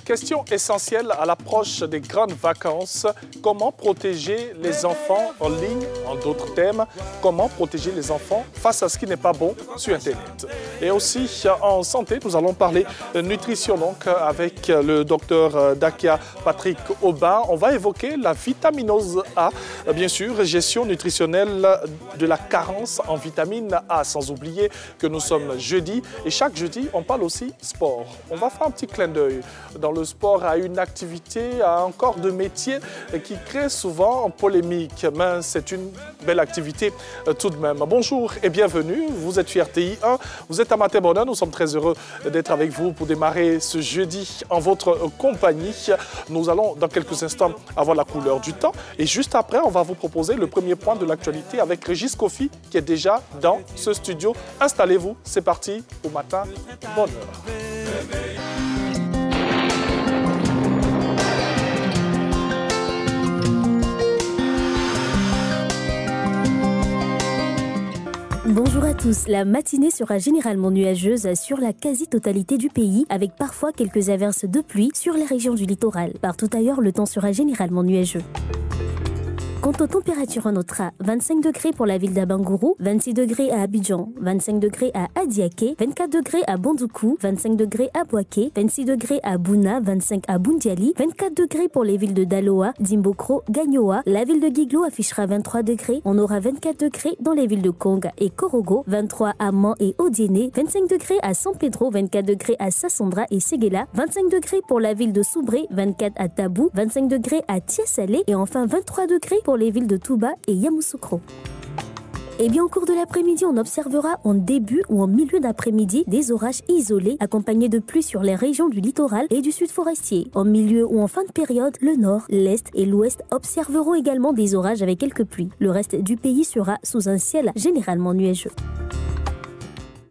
Question essentielle à l'approche des grandes vacances. Comment protéger les enfants en ligne? En d'autres termes, comment protéger les enfants face à ce qui n'est pas bon sur Internet? Et aussi en santé, nous allons parler nutrition donc avec le docteur Dakia Patrick Aubin. On va évoquer la vitaminose A, bien sûr, gestion nutritionnelle de la carence en vitamine A. Sans oublier que nous sommes jeudi et chaque jeudi, on parle aussi sport. On va faire un petit clin d'œil dans le sport à une activité, à un corps de métier qui crée souvent polémique. Mais c'est une belle activité tout de même. Bonjour et bienvenue. Vous êtes sur RTI 1, vous êtes à Matin Bonheur. Nous sommes très heureux d'être avec vous pour démarrer ce jeudi en votre compagnie. Nous allons dans quelques instants avoir la couleur du temps. Et juste après, on va vous proposer le premier point de l'actualité avec Régis Kofi qui est déjà dans ce studio. Installez-vous, c'est parti au Matin Bonheur. Bonjour à tous. La matinée sera généralement nuageuse sur la quasi-totalité du pays, avec parfois quelques averses de pluie sur les régions du littoral. Partout ailleurs, le temps sera généralement nuageux. Quant aux températures, on notera 25 degrés pour la ville d'Abangourou, 26 degrés à Abidjan, 25 degrés à Adiaké, 24 degrés à Bandoukou, 25 degrés à Boaké, 26 degrés à Bouna, 25 à Boundiali, 24 degrés pour les villes de Daloa, Dimbokro, Gagnoa. La ville de Guiglo affichera 23 degrés. On aura 24 degrés dans les villes de Kong et Korogo, 23 à Man et Odiéné, 25 degrés à San Pedro, 24 degrés à Sassandra et Séguéla, 25 degrés pour la ville de Soubré, 24 à Tabou, 25 degrés à Tiasalé et enfin 23 degrés pour les villes de Touba et Yamoussoukro. Et bien, au cours de l'après-midi, on observera en début ou en milieu d'après-midi des orages isolés accompagnés de pluie sur les régions du littoral et du sud forestier. En milieu ou en fin de période, le nord, l'est et l'ouest observeront également des orages avec quelques pluies. Le reste du pays sera sous un ciel généralement nuageux.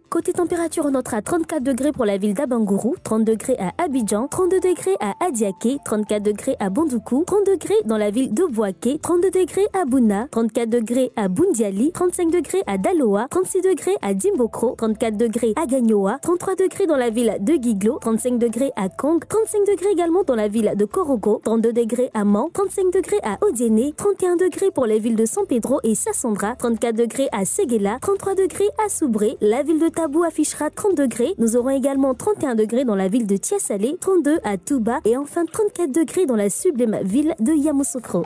Côté température, on notera 34 degrés pour la ville d'Abangourou, 30 degrés à Abidjan, 32 degrés à Adiaké, 34 degrés à Bandoukou, 30 degrés dans la ville de Boaké, 32 degrés à Bouna, 34 degrés à Boundiali, 35 degrés à Daloa, 36 degrés à Dimbokro, 34 degrés à Gagnoa, 33 degrés dans la ville de Guiglo, 35 degrés à Kong, 35 degrés également dans la ville de Korogo, 32 degrés à Man, 35 degrés à Odiéné, 31 degrés pour les villes de San Pedro et Sassandra, 34 degrés à Séguéla, 33 degrés à Soubré, la ville de Tabou affichera 30 degrés. Nous aurons également 31 degrés dans la ville de Tiasalé, 32 à Touba et enfin 34 degrés dans la sublime ville de Yamoussoukro.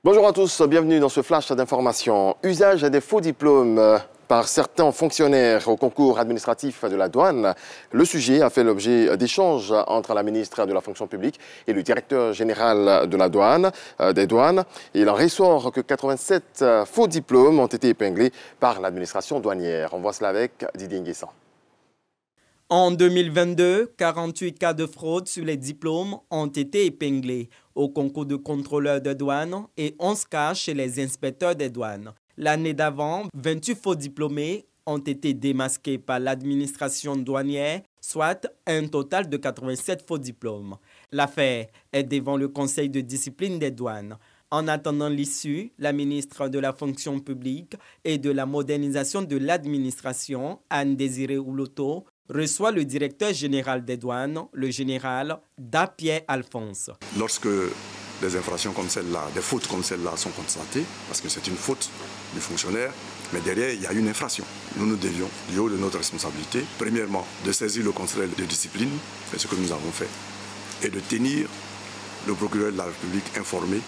Bonjour à tous, bienvenue dans ce flash d'information. Usage des faux diplômes par certains fonctionnaires au concours administratif de la douane. Le sujet a fait l'objet d'échanges entre la ministre de la fonction publique et le directeur général de la douane, des douanes. Il en ressort que 87 faux diplômes ont été épinglés par l'administration douanière. On voit cela avec Didier Nguessan. En 2022, 48 cas de fraude sur les diplômes ont été épinglés au concours de contrôleurs de douane et 11 cas chez les inspecteurs des douanes. L'année d'avant, 28 faux diplômés ont été démasqués par l'administration douanière, soit un total de 87 faux diplômes. L'affaire est devant le Conseil de discipline des douanes. En attendant l'issue, la ministre de la fonction publique et de la modernisation de l'administration, Anne-Désirée Ouloto, reçoit le directeur général des douanes, le général Dapierre Alphonse. Lorsque des infractions comme celle-là, des fautes comme celle-là sont constatées, parce que c'est une faute du fonctionnaire, mais derrière, il y a une infraction. Nous devions, du haut de notre responsabilité, premièrement, de saisir le conseil de discipline, c'est ce que nous avons fait, et de tenir le procureur de la République informé,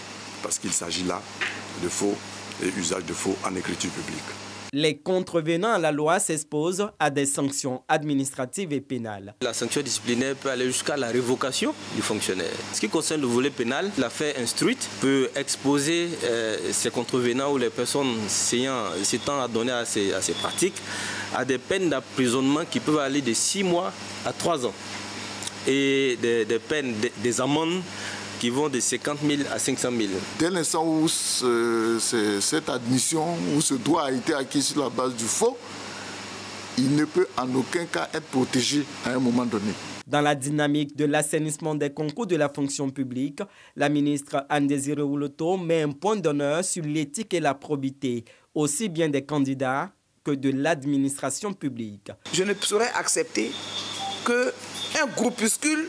parce qu'il s'agit là de faux et usage de faux en écriture publique. Les contrevenants à la loi s'exposent à des sanctions administratives et pénales. La sanction disciplinaire peut aller jusqu'à la révocation du fonctionnaire. Ce qui concerne le volet pénal, l'affaire instruite peut exposer ces contrevenants ou les personnes s'étant adonnées à ces pratiques à des peines d'emprisonnement qui peuvent aller de 6 mois à 3 ans et des peines, des amendes qui vont de 50 000 à 500 000. Dès l'instant où cette admission ou ce droit a été acquis sur la base du faux, il ne peut en aucun cas être protégé à un moment donné. Dans la dynamique de l'assainissement des concours de la fonction publique, la ministre Anne-Désirée Oloto met un point d'honneur sur l'éthique et la probité, aussi bien des candidats que de l'administration publique. Je ne saurais accepter qu'un groupuscule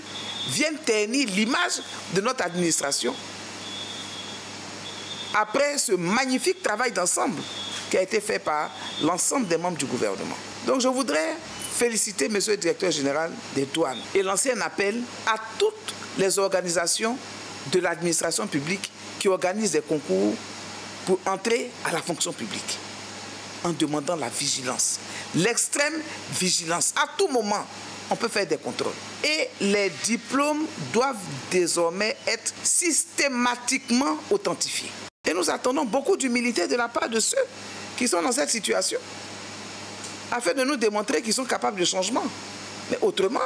vienne ternir l'image de notre administration après ce magnifique travail d'ensemble qui a été fait par l'ensemble des membres du gouvernement. Donc je voudrais féliciter Monsieur le Directeur Général des Douanes et lancer un appel à toutes les organisations de l'administration publique qui organisent des concours pour entrer à la fonction publique en demandant la vigilance, l'extrême vigilance. À tout moment, on peut faire des contrôles. Et les diplômes doivent désormais être systématiquement authentifiés. Et nous attendons beaucoup d'humilité de la part de ceux qui sont dans cette situation, afin de nous démontrer qu'ils sont capables de changement. Mais autrement,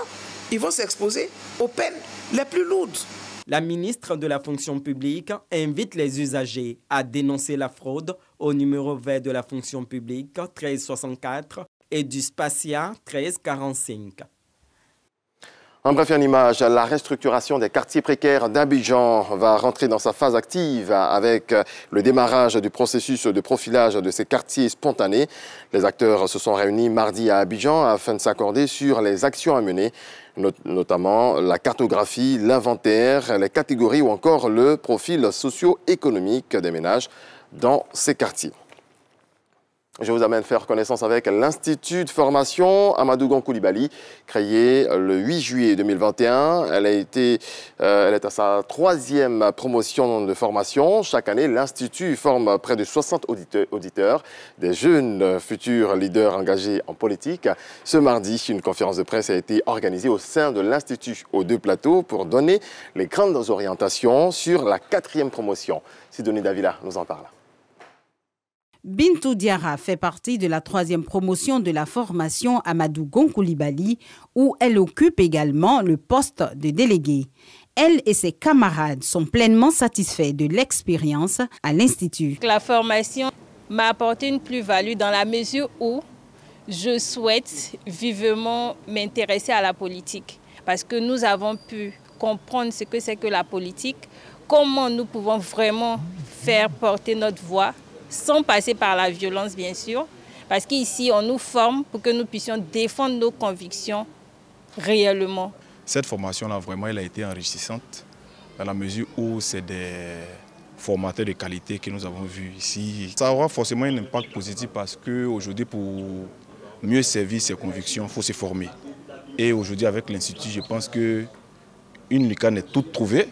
ils vont s'exposer aux peines les plus lourdes. La ministre de la fonction publique invite les usagers à dénoncer la fraude au numéro vert de la fonction publique 1364 et du Spacia 1345. En bref, une image, la restructuration des quartiers précaires d'Abidjan va rentrer dans sa phase active avec le démarrage du processus de profilage de ces quartiers spontanés. Les acteurs se sont réunis mardi à Abidjan afin de s'accorder sur les actions à mener, notamment la cartographie, l'inventaire, les catégories ou encore le profil socio-économique des ménages dans ces quartiers. Je vous amène faire connaissance avec l'Institut de formation Amadou Gon Coulibaly, créé le 8 juillet 2021. Elle est à sa 3e promotion de formation. Chaque année, l'Institut forme près de 60 auditeurs, des jeunes futurs leaders engagés en politique. Ce mardi, une conférence de presse a été organisée au sein de l'Institut aux 2 plateaux pour donner les grandes orientations sur la 4e promotion. Sidonie Davila nous en parle. Bintou Diarra fait partie de la 3e promotion de la formation Amadou Gon Coulibaly, où elle occupe également le poste de déléguée. Elle et ses camarades sont pleinement satisfaits de l'expérience à l'Institut. La formation m'a apporté une plus-value dans la mesure où je souhaite vivement m'intéresser à la politique. Parce que nous avons pu comprendre ce que c'est que la politique, comment nous pouvons vraiment faire porter notre voix, sans passer par la violence, bien sûr, parce qu'ici, on nous forme pour que nous puissions défendre nos convictions réellement. Cette formation-là, vraiment, elle a été enrichissante dans la mesure où c'est des formateurs de qualité que nous avons vus ici. Ça aura forcément un impact positif parce qu'aujourd'hui, pour mieux servir ses convictions, il faut se former. Et aujourd'hui, avec l'Institut, je pense qu'une lucarne est toute trouvée,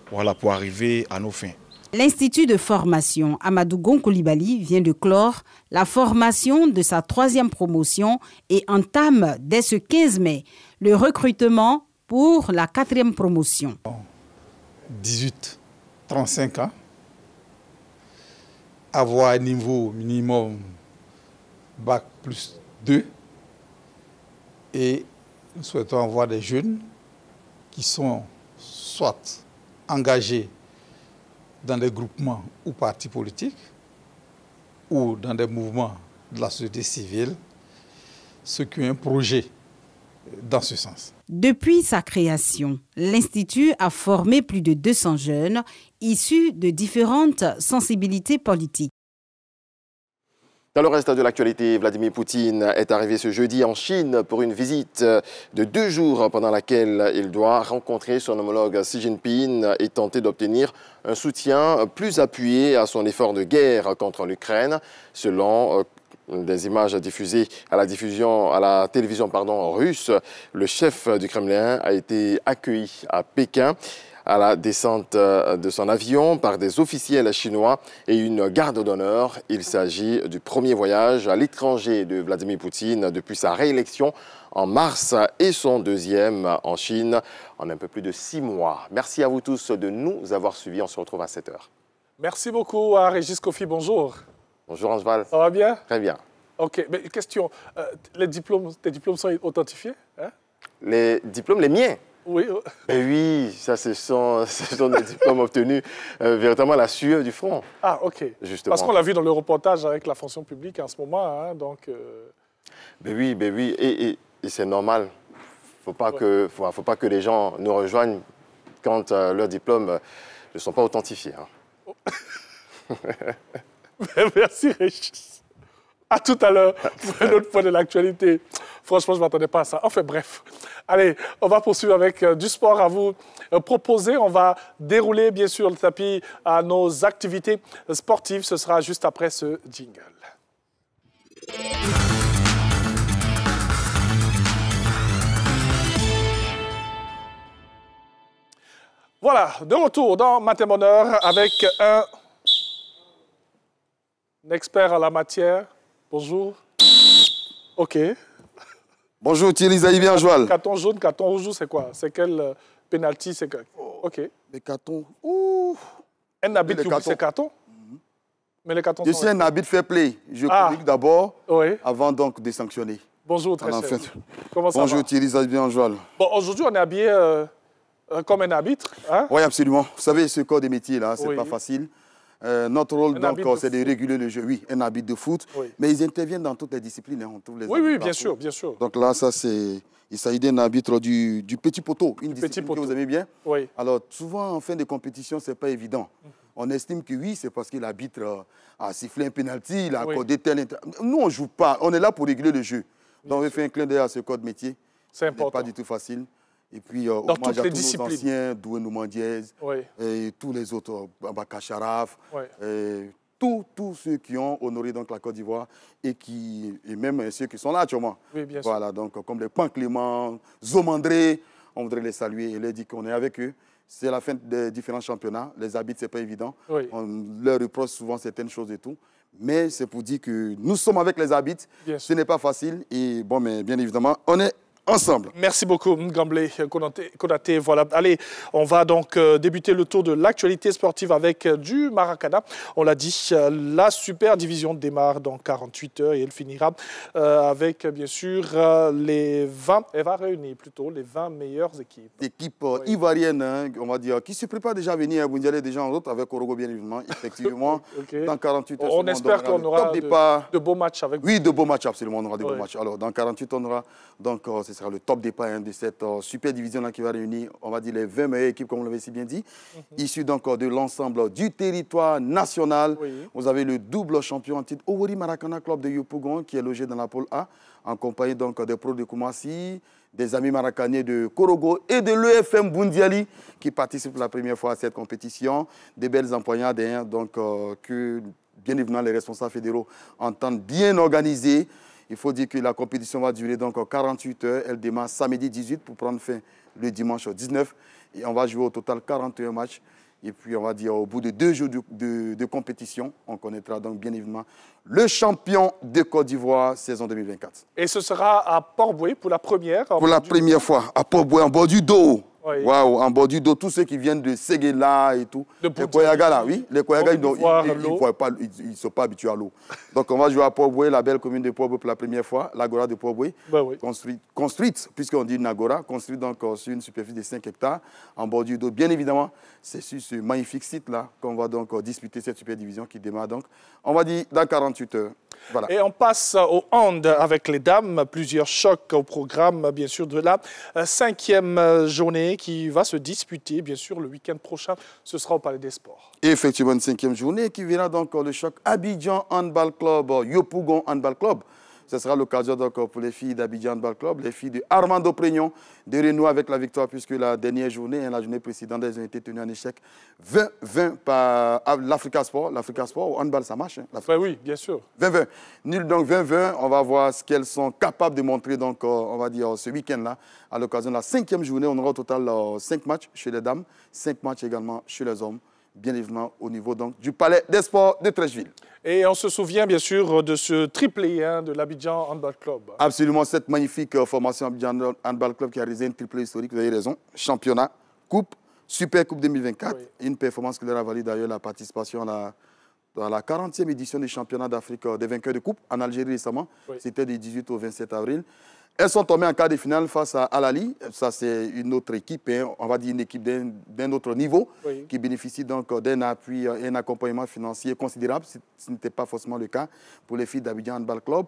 voilà, pour arriver à nos fins. L'Institut de formation Amadou Gon Coulibaly vient de clore la formation de sa 3e promotion et entame dès ce 15 mai le recrutement pour la 4e promotion. 18-35 ans, avoir un niveau minimum Bac plus 2 et nous souhaitons avoir des jeunes qui sont soit engagés dans des groupements ou partis politiques ou dans des mouvements de la société civile, ceux qui ont un projet dans ce sens. Depuis sa création, l'Institut a formé plus de 200 jeunes issus de différentes sensibilités politiques. Dans le reste de l'actualité, Vladimir Poutine est arrivé ce jeudi en Chine pour une visite de 2 jours pendant laquelle il doit rencontrer son homologue Xi Jinping et tenter d'obtenir un soutien plus appuyé à son effort de guerre contre l'Ukraine. Selon des images diffusées à la télévision russe, le chef du Kremlin a été accueilli à Pékin à la descente de son avion par des officiels chinois et une garde d'honneur. Il s'agit du premier voyage à l'étranger de Vladimir Poutine depuis sa réélection en mars et son deuxième en Chine en un peu plus de 6 mois. Merci à vous tous de nous avoir suivis. On se retrouve à 7 h. Merci beaucoup à Régis Kofi. Bonjour. Bonjour Angeval. Ça va bien? Très bien. Ok, mais question, tes diplômes sont authentifiés, hein? Les diplômes, les miens? Oui. Mais oui, ça, ce sont des diplômes obtenus véritablement à la sueur du front. Ah, ok. Justement. Parce qu'on l'a vu dans le reportage avec la fonction publique en ce moment, hein, donc... Ben oui, et c'est normal. Faut pas que les gens nous rejoignent quand leurs diplômes ne sont pas authentifiés. Hein. Merci Régis. À tout à l'heure pour un autre point de l'actualité. Franchement, je ne m'attendais pas à ça. Enfin bref. Allez, on va poursuivre avec du sport à vous proposer. On va dérouler bien sûr le tapis à nos activités sportives. Ce sera juste après ce jingle. Voilà, de retour dans Matin Bonheur avec un expert en la matière. Bonjour. OK. Bonjour Thierry Zaïbien Joal. Carton jaune, carton rouge, c'est quoi? C'est quel penalty? OK. Les cartons. Ouh. Un habit qui oublie ses cartons? Mais les cartons Je suis un habit fair play. Je communique d'abord avant donc de sanctionner. Bonjour, très cher. Comment ça va? Bonjour Thierry Zaïbien Joal. Bon, aujourd'hui, on est habillé comme un arbitre. Hein? Oui, absolument. Vous savez, ce corps de métier là, c'est pas facile. Notre rôle, donc, c'est de réguler le jeu. Oui, un arbitre de foot, mais ils interviennent dans toutes les disciplines. Hein, oui, bien sûr, bien sûr. Donc là, il s'agit d'un arbitre du petit poteau, une discipline que vous aimez bien. Oui. Alors, souvent, en fin de compétition, ce n'est pas évident. On estime que oui, c'est parce que l'arbitre a sifflé un penalty, il a accordé tel... Nous, on ne joue pas, on est là pour réguler le jeu. Donc, on veut faire un clin d'œil à ce code métier. C'est important. Pas du tout facile. Et puis, hommage à tous nos anciens, Doué Noumandiez, et tous les autres, Baka Charaf, tous ceux qui ont honoré donc, la Côte d'Ivoire et même ceux qui sont là actuellement. Oui, bien voilà, sûr. Donc, comme les Pan Clément, Zomandré, on voudrait les saluer et leur dire qu'on est avec eux. C'est la fin des différents championnats. Les arbitres, ce n'est pas évident. On leur reproche souvent certaines choses et tout. Mais c'est pour dire que nous sommes avec les arbitres. Ce n'est pas facile. Et bon, mais bien évidemment, on est ensemble. Merci beaucoup, Ngamblé Konaté. Voilà. Allez, on va donc débuter le tour de l'actualité sportive avec du Maracana. On l'a dit, la super division démarre dans 48 heures et elle finira avec, bien sûr, les 20, elle va réunir plutôt les 20 meilleures équipes. Équipe ivoirienne, hein, on va dire, qui se prépare déjà à venir à Bundialé, déjà en route avec Orogo, bien évidemment, effectivement. Dans 48 heures, on espère qu'on aura de beaux matchs avec vous. Oui, de beaux matchs, absolument, on aura de beaux matchs. Alors, dans 48, on aura donc, ce sera le top départ de cette super division-là qui va réunir, on va dire, les 20 meilleures équipes, comme on l'avait si bien dit, issues donc de l'ensemble du territoire national. Vous avez le double champion en titre, Owori Maracana Club de Yopougon, qui est logé dans la pôle A, en compagnie donc des pros de Koumassi, des amis maracanais de Korogo et de l'EFM Bundiali, qui participent pour la première fois à cette compétition. Des belles empoignades, hein, donc, que, bien évidemment, les responsables fédéraux entendent bien organiser. Il faut dire que la compétition va durer donc 48 heures. Elle démarre samedi 18 pour prendre fin le dimanche 19. Et on va jouer au total 41 matchs. Et puis, on va dire, au bout de 2 jours de compétition, on connaîtra donc bien évidemment le champion de Côte d'Ivoire saison 2024. Et ce sera à Port-Boué pour la première? Pour la première fois, à Port-Boué, en bord du dos. Waouh, en bord du dos, tous ceux qui viennent de Séguéla et tout. Les Koyaga, là, oui. Les Koyaga, ils ne sont pas habitués à l'eau. Donc, on va jouer à Port-Boué, la belle commune de Port-Boué pour la première fois, l'Agora de Port-Boué. Construite, puisqu'on dit une Agora, construite donc sur une superficie de 5 hectares, en bord du dos. Bien évidemment, c'est sur ce magnifique site-là qu'on va donc disputer cette super division qui démarre donc, on va dire, dans 48 heures. Voilà. Et on passe au hand avec les dames. Plusieurs chocs au programme, bien sûr, de la 5e journée journée qui va se disputer, bien sûr, le week-end prochain. Ce sera au Palais des Sports. Et effectivement, une 5e journée qui verra donc le choc Abidjan Handball Club, Yopougon Handball Club. Ce sera l'occasion pour les filles d'Abidjan Handball Club, les filles de Armando Prégnon, de renouer avec la victoire, puisque la dernière journée, la journée précédente, elles ont été tenues en échec 20-20 par l'Africa Sport. L'Africa Sport, au handball, ça marche. Hein, oui, bien sûr. 20-20. Nul donc 20-20. On va voir ce qu'elles sont capables de montrer, donc, on va dire, ce week-end-là. À l'occasion de la 5e journée, on aura au total 5 matchs chez les dames, 5 matchs également chez les hommes, bien évidemment au niveau donc, du Palais des Sports de Treichville. Et on se souvient bien sûr de ce triplé de l'Abidjan Handball Club. Absolument, cette magnifique formation Abidjan Handball Club qui a réalisé un triplé historique, vous avez raison. Championnat, Coupe, Super Coupe 2024. Oui. Une performance qui leur a valu d'ailleurs la participation à la 40e édition du championnat d'Afrique des vainqueurs de Coupe en Algérie récemment. Oui. C'était du 18 au 27 avril. Elles sont tombées en quart de finale face à Al-Ali. Ça, c'est une autre équipe, hein, on va dire une équipe d'un autre niveau, oui, qui bénéficie donc d'un appui et un accompagnement financier considérable. Ce n'était pas forcément le cas pour les filles d'Abidjan Handball Club.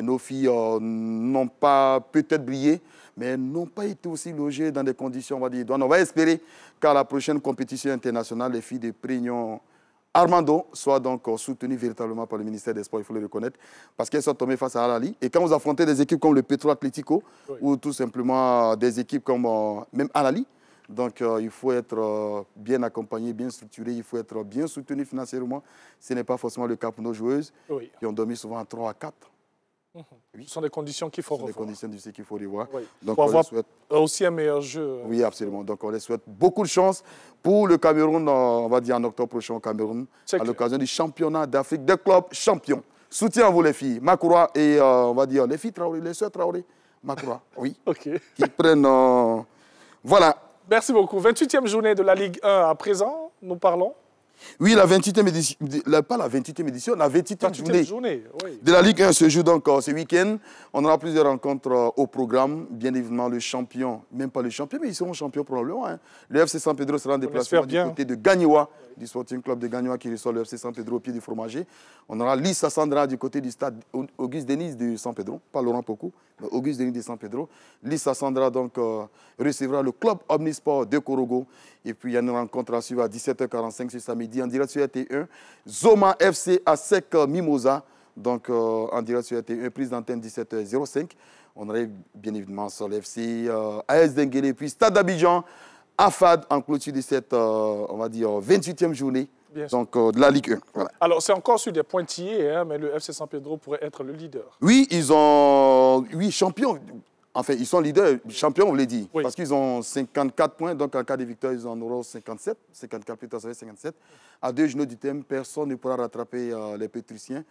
Nos filles n'ont pas peut-être brillé, mais n'ont pas été aussi logées dans des conditions, on va dire. Donc, on va espérer qu'à la prochaine compétition internationale, les filles de Prégnon Armando soit donc soutenu véritablement par le ministère des Sports, il faut le reconnaître, parce qu'elles sont tombées face à Al-Ali. Et quand vous affrontez des équipes comme le Petro Atlético, oui, ou tout simplement des équipes comme même Al-Ali, donc il faut être bien accompagné, bien structuré, il faut être bien soutenu financièrement. Ce n'est pas forcément le cas pour nos joueuses, oui, qui ont dormi souvent à 3 à 4. Oui. Ce sont des conditions qu'il faut revoir. Ce sont des conditions qu'il faut revoir. Oui. Donc, pour avoir aussi un meilleur jeu. Oui, absolument. Donc, on les souhaite beaucoup de chance pour le Cameroun, on va dire en octobre prochain au Cameroun, à l'occasion du championnat d'Afrique des clubs champions. Soutien à vous les filles, Makoura et on va dire les filles Traoré, les sœurs Traoré, Makoura, oui. OK. Qui prennent... Voilà. Merci beaucoup. 28e journée de la Ligue 1 à présent, nous parlons. Oui, la 28e édition, pas la 28e édition, la 28e journée oui, de la Ligue 1 se joue donc ce week-end. On aura plusieurs rencontres au programme. Bien évidemment, le champion, même pas le champion, mais ils seront champions probablement. Hein. Le FC San Pedro sera en déplacement du côté de Gagnoa, du Sporting Club de Gagnoa qui reçoit le FC San Pedro au pied du fromager. On aura Lissa Sandra du côté du stade Auguste Denis de San Pedro, pas Laurent Pocou, mais Auguste Denis de San Pedro. Lissa Sandra donc recevra le club Omnisport de Korogo. Et puis il y a une rencontre à suivre à 17h45 ce samedi en direct sur RT1. Zoma FC à Sec Mimosa, donc en direct sur RT1, prise d'antenne 17h05. On aurait bien évidemment Sol FC, AS Denguele, puis Stade d'Abidjan, AFAD en clôture de cette, on va dire, 28e journée donc, de la Ligue 1. Voilà. Alors c'est encore sur des pointillés, hein, mais le FC San Pedro pourrait être le leader. Oui, ils ont... Oui, champions. Enfin, ils sont leaders, champions, on vous l'a dit, oui, parce qu'ils ont 54 points, donc en cas de victoire, ils en auront 57, 54 plutôt, ça fait 57. À 2 genoux du thème, personne ne pourra rattraper les Pétriciens.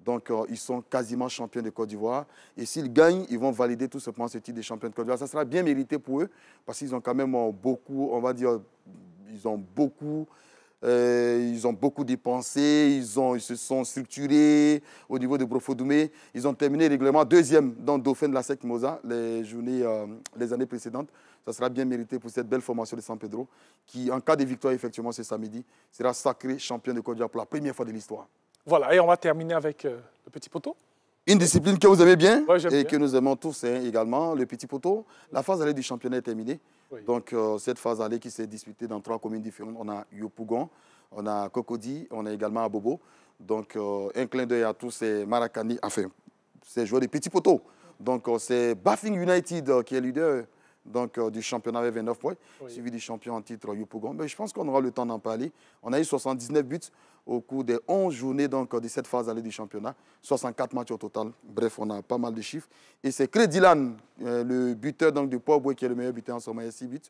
Donc, ils sont quasiment champions de Côte d'Ivoire. Et s'ils gagnent, ils vont valider tout simplement ce titre de champion de Côte d'Ivoire. Ça sera bien mérité pour eux, parce qu'ils ont quand même beaucoup, on va dire, ils ont beaucoup dépensé, ils se sont structurés au niveau de Brofodoumé. Ils ont terminé régulièrement 2e dans le Dauphin de la Sec Mimosa les années précédentes. Ça sera bien mérité pour cette belle formation de San Pedro qui, en cas de victoire, effectivement, ce samedi, sera sacré champion de Côte d'Ivoire pour la première fois de l'histoire. Voilà, et on va terminer avec le petit poteau. Une discipline que vous aimez bien et que nous aimons tous également, le petit poteau. La phase allée du championnat est terminée. Oui. Donc, cette phase allée qui s'est disputée dans 3 communes différentes. On a Yopougon, on a Cocody, on a également Abobo. Donc, un clin d'œil à tous ces Maracani, enfin, ces joueurs de petits poteaux. Donc, c'est Bafing United qui est leader donc, du championnat avec 29 points, oui, suivi du champion en titre Yopougon. Mais je pense qu'on aura le temps d'en parler. On a eu 79 buts au cours des 11 journées donc, de cette phase allée du championnat. 64 matchs au total. Bref, on a pas mal de chiffres. Et c'est Crédilan, le buteur donc, du Port-Boué, qui est le meilleur buteur en ce moment, il y a 6 buts.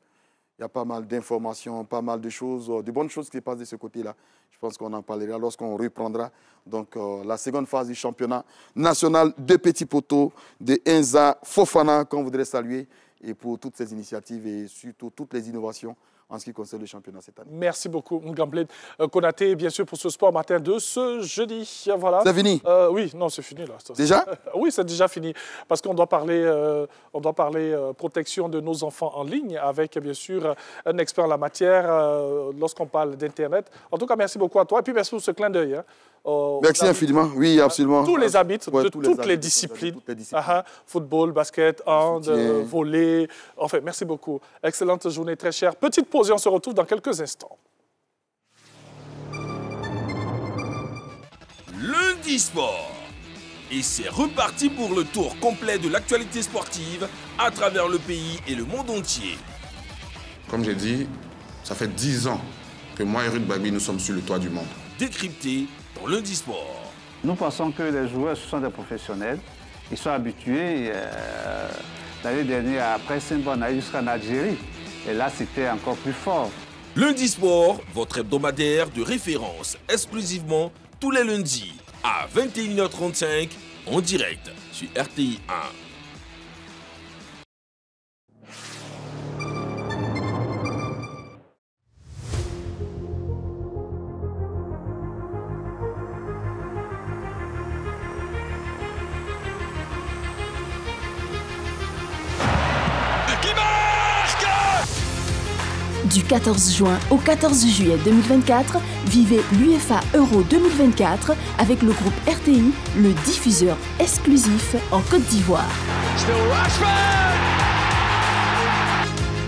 Il y a pas mal d'informations, pas mal de choses, de bonnes choses qui se passent de ce côté-là. Je pense qu'on en parlera lorsqu'on reprendra donc, la seconde phase du championnat national de petits poteaux de Enza Fofana, qu'on voudrait saluer, et pour toutes ces initiatives et surtout toutes les innovations en ce qui concerne le championnat cette année. Merci beaucoup, Ngamblé Konaté, bien sûr, pour ce sport matin de ce jeudi. Voilà. C'est fini? Oui, non, c'est fini là. Déjà? Oui, c'est déjà fini. Parce qu'on doit parler, protection de nos enfants en ligne avec, bien sûr, un expert en la matière lorsqu'on parle d'Internet. En tout cas, merci beaucoup à toi. Et puis, merci pour ce clin d'œil. Hein. Merci infiniment. Oui, absolument. Tous les arbitres de toutes les disciplines. Football, basket, hand, volley. Enfin, merci beaucoup. Excellente journée, très chère. Petite pause et on se retrouve dans quelques instants. Lundi Sport. Et c'est reparti pour le tour complet de l'actualité sportive à travers le pays et le monde entier. Comme j'ai dit, ça fait 10 ans que moi et Ruth Babi, nous sommes sur le toit du monde. Décrypté dans Lundi Sport. Nous pensons que les joueurs, ce sont des professionnels. Ils sont habitués. L'année dernière, après Saint-Bon, on a eu jusqu'en Algérie. Et là, c'était encore plus fort. Lundi Sport, votre hebdomadaire de référence, exclusivement tous les lundis à 21h35 en direct sur RTI 1. Du 14 juin au 14 juillet 2024, vivez l'UEFA Euro 2024 avec le groupe RTI, le diffuseur exclusif en Côte d'Ivoire.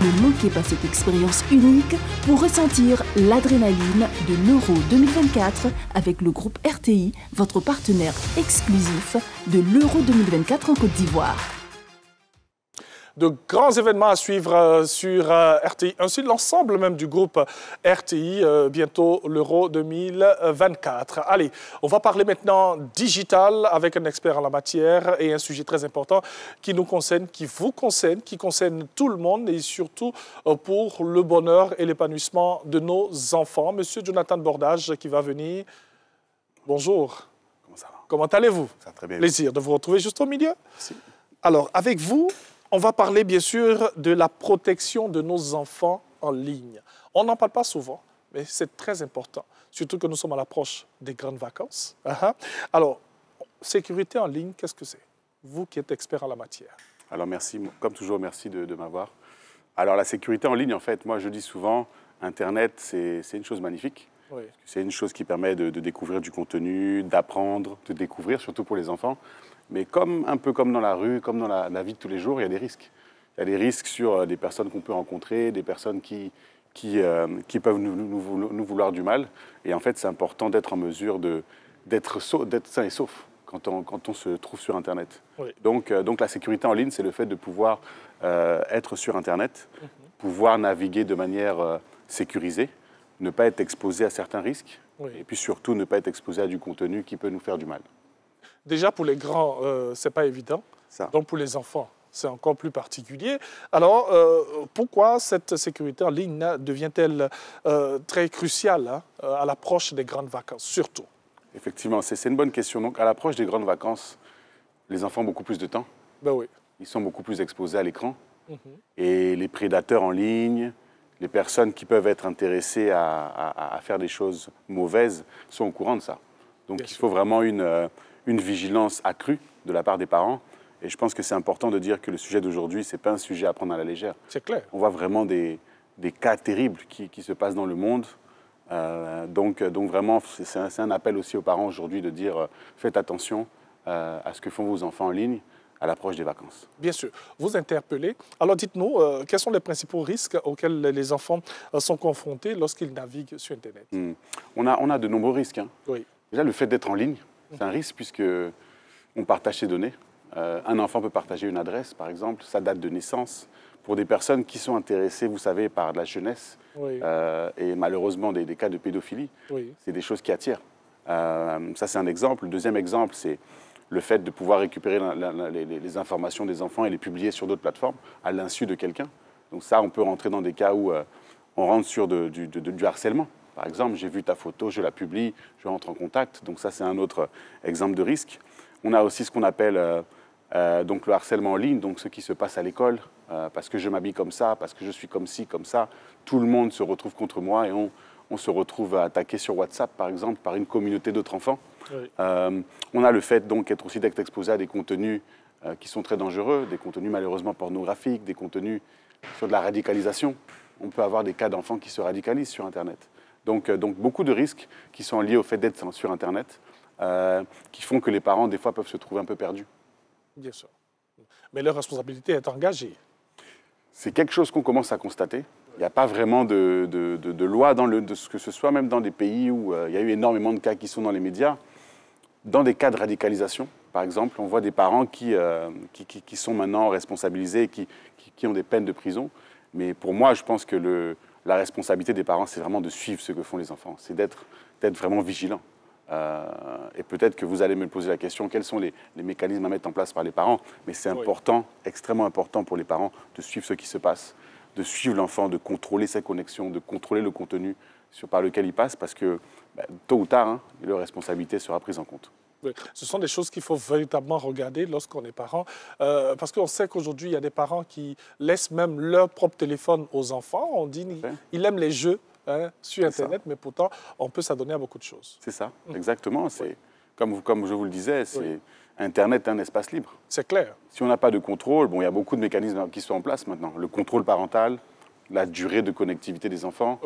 Ne manquez pas cette expérience unique pour ressentir l'adrénaline de l'Euro 2024 avec le groupe RTI, votre partenaire exclusif de l'Euro 2024 en Côte d'Ivoire. De grands événements à suivre sur RTI, ainsi l'ensemble même du groupe RTI, bientôt l'Euro 2024. Allez, on va parler maintenant digital avec un expert en la matière et un sujet très important qui nous concerne, qui vous concerne, qui concerne tout le monde et surtout pour le bonheur et l'épanouissement de nos enfants. Monsieur Jonathan Bordage qui va venir. Bonjour. Comment ça va? Comment allez-vous? Ça va très bien. Plaisir de vous retrouver juste au milieu. Merci. Alors, avec vous, on va parler bien sûr de la protection de nos enfants en ligne. On n'en parle pas souvent, mais c'est très important, surtout que nous sommes à l'approche des grandes vacances. Alors, sécurité en ligne, qu'est-ce que c'est? Vous qui êtes expert en la matière. Alors merci, comme toujours, merci de m'avoir. Alors la sécurité en ligne, en fait, moi je dis souvent, Internet, c'est une chose magnifique. Oui. C'est une chose qui permet de découvrir du contenu, d'apprendre, de découvrir, surtout pour les enfants. Mais un peu comme dans la rue, comme dans la vie de tous les jours, il y a des risques. Il y a des risques sur des personnes qu'on peut rencontrer, des personnes qui peuvent nous vouloir du mal. Et en fait, c'est important d'être en mesure d'être sain et sauf quand on se trouve sur Internet. Oui. Donc la sécurité en ligne, c'est le fait de pouvoir être sur Internet, pouvoir naviguer de manière sécurisée, ne pas être exposé à certains risques, et puis surtout ne pas être exposé à du contenu qui peut nous faire du mal. Déjà, pour les grands, ce n'est pas évident. Ça. Donc, pour les enfants, c'est encore plus particulier. Alors, pourquoi cette sécurité en ligne devient-elle très cruciale à l'approche des grandes vacances, surtout? Effectivement, c'est une bonne question. Donc, à l'approche des grandes vacances, les enfants ont beaucoup plus de temps. Ben oui. Ils sont beaucoup plus exposés à l'écran. Et les prédateurs en ligne, les personnes qui peuvent être intéressées à faire des choses mauvaises sont au courant de ça. Donc, il faut vraiment une vigilance accrue de la part des parents. Et je pense que c'est important de dire que le sujet d'aujourd'hui, ce n'est pas un sujet à prendre à la légère. C'est clair. On voit vraiment des cas terribles qui se passent dans le monde. Donc vraiment, c'est un appel aussi aux parents aujourd'hui de dire faites attention à ce que font vos enfants en ligne à l'approche des vacances. Bien sûr. Vous interpellez. Alors dites-nous, quels sont les principaux risques auxquels les enfants sont confrontés lorsqu'ils naviguent sur Internet? On a de nombreux risques. Oui. Déjà, le fait d'être en ligne, c'est un risque puisqu'on partage ses données. Un enfant peut partager une adresse, par exemple, sa date de naissance. Pour des personnes qui sont intéressées, vous savez, par la jeunesse, et malheureusement des cas de pédophilie, c'est des choses qui attirent. Ça, c'est un exemple. Le deuxième exemple, c'est le fait de pouvoir récupérer les informations des enfants et les publier sur d'autres plateformes à l'insu de quelqu'un. Donc ça, on peut rentrer dans des cas où on rentre sur du harcèlement. Par exemple, j'ai vu ta photo, je la publie, je rentre en contact. Donc ça, c'est un autre exemple de risque. On a aussi ce qu'on appelle donc le harcèlement en ligne, donc ce qui se passe à l'école, parce que je m'habille comme ça, parce que je suis comme ci, comme ça. Tout le monde se retrouve contre moi et on se retrouve attaqué sur WhatsApp, par exemple, par une communauté d'autres enfants. Oui. On a le fait donc d'être exposé à des contenus qui sont très dangereux, des contenus malheureusement pornographiques, des contenus sur de la radicalisation. On peut avoir des cas d'enfants qui se radicalisent sur Internet. Donc beaucoup de risques qui sont liés au fait d'être sur Internet, qui font que les parents, des fois, peuvent se trouver un peu perdus. Bien sûr. Mais leur responsabilité est engagée. C'est quelque chose qu'on commence à constater. Il n'y a pas vraiment de loi de ce que ce soit, même dans des pays où il y a eu énormément de cas qui sont dans les médias. Dans des cas de radicalisation, par exemple, on voit des parents qui sont maintenant responsabilisés, qui ont des peines de prison. Mais pour moi, je pense que la responsabilité des parents, c'est vraiment de suivre ce que font les enfants. C'est d'être vraiment vigilant. Et peut-être que vous allez me poser la question, quels sont les mécanismes à mettre en place par les parents? Mais c'est important, extrêmement important pour les parents de suivre ce qui se passe, de suivre l'enfant, de contrôler ses connexions, de contrôler le contenu par lequel il passe, parce que tôt ou tard, leur responsabilité sera prise en compte. Oui. Ce sont des choses qu'il faut véritablement regarder lorsqu'on est parent, parce qu'on sait qu'aujourd'hui, il y a des parents qui laissent même leur propre téléphone aux enfants. On dit qu'ils aiment les jeux sur Internet, mais pourtant, on peut s'adonner à beaucoup de choses. C'est ça, exactement. C'est, comme je vous le disais, Internet est un espace libre. C'est clair. Si on n'a pas de contrôle, il y a beaucoup de mécanismes qui sont en place maintenant. Le contrôle parental, la durée de connectivité des enfants,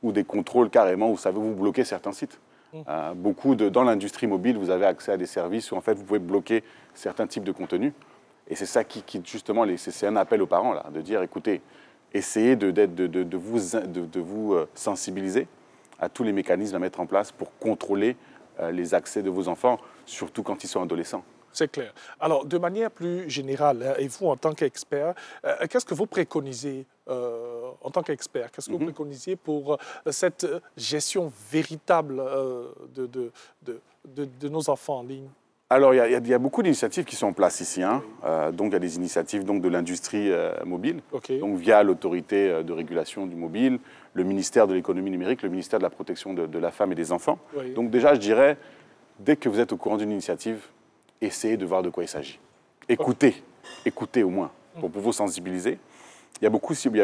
ou des contrôles carrément où vous bloquez certains sites. Dans l'industrie mobile, vous avez accès à des services où en fait vous pouvez bloquer certains types de contenus. Et c'est ça qui justement, c'est un appel aux parents là, de dire écoutez, essayez de vous sensibiliser à tous les mécanismes à mettre en place pour contrôler les accès de vos enfants, surtout quand ils sont adolescents. C'est clair. Alors, de manière plus générale, et vous, en tant qu'expert, qu'est-ce que vous préconisez en tant qu'expert? Qu'est-ce que vous préconisez pour cette gestion véritable de nos enfants en ligne? Alors, il y a beaucoup d'initiatives qui sont en place ici. Donc, il y a des initiatives de l'industrie mobile, donc via l'autorité de régulation du mobile, le ministère de l'économie numérique, le ministère de la protection de la femme et des enfants. Oui. Donc déjà, je dirais, dès que vous êtes au courant d'une initiative, essayez de voir de quoi il s'agit. Écoutez au moins, pour vous sensibiliser. Il y a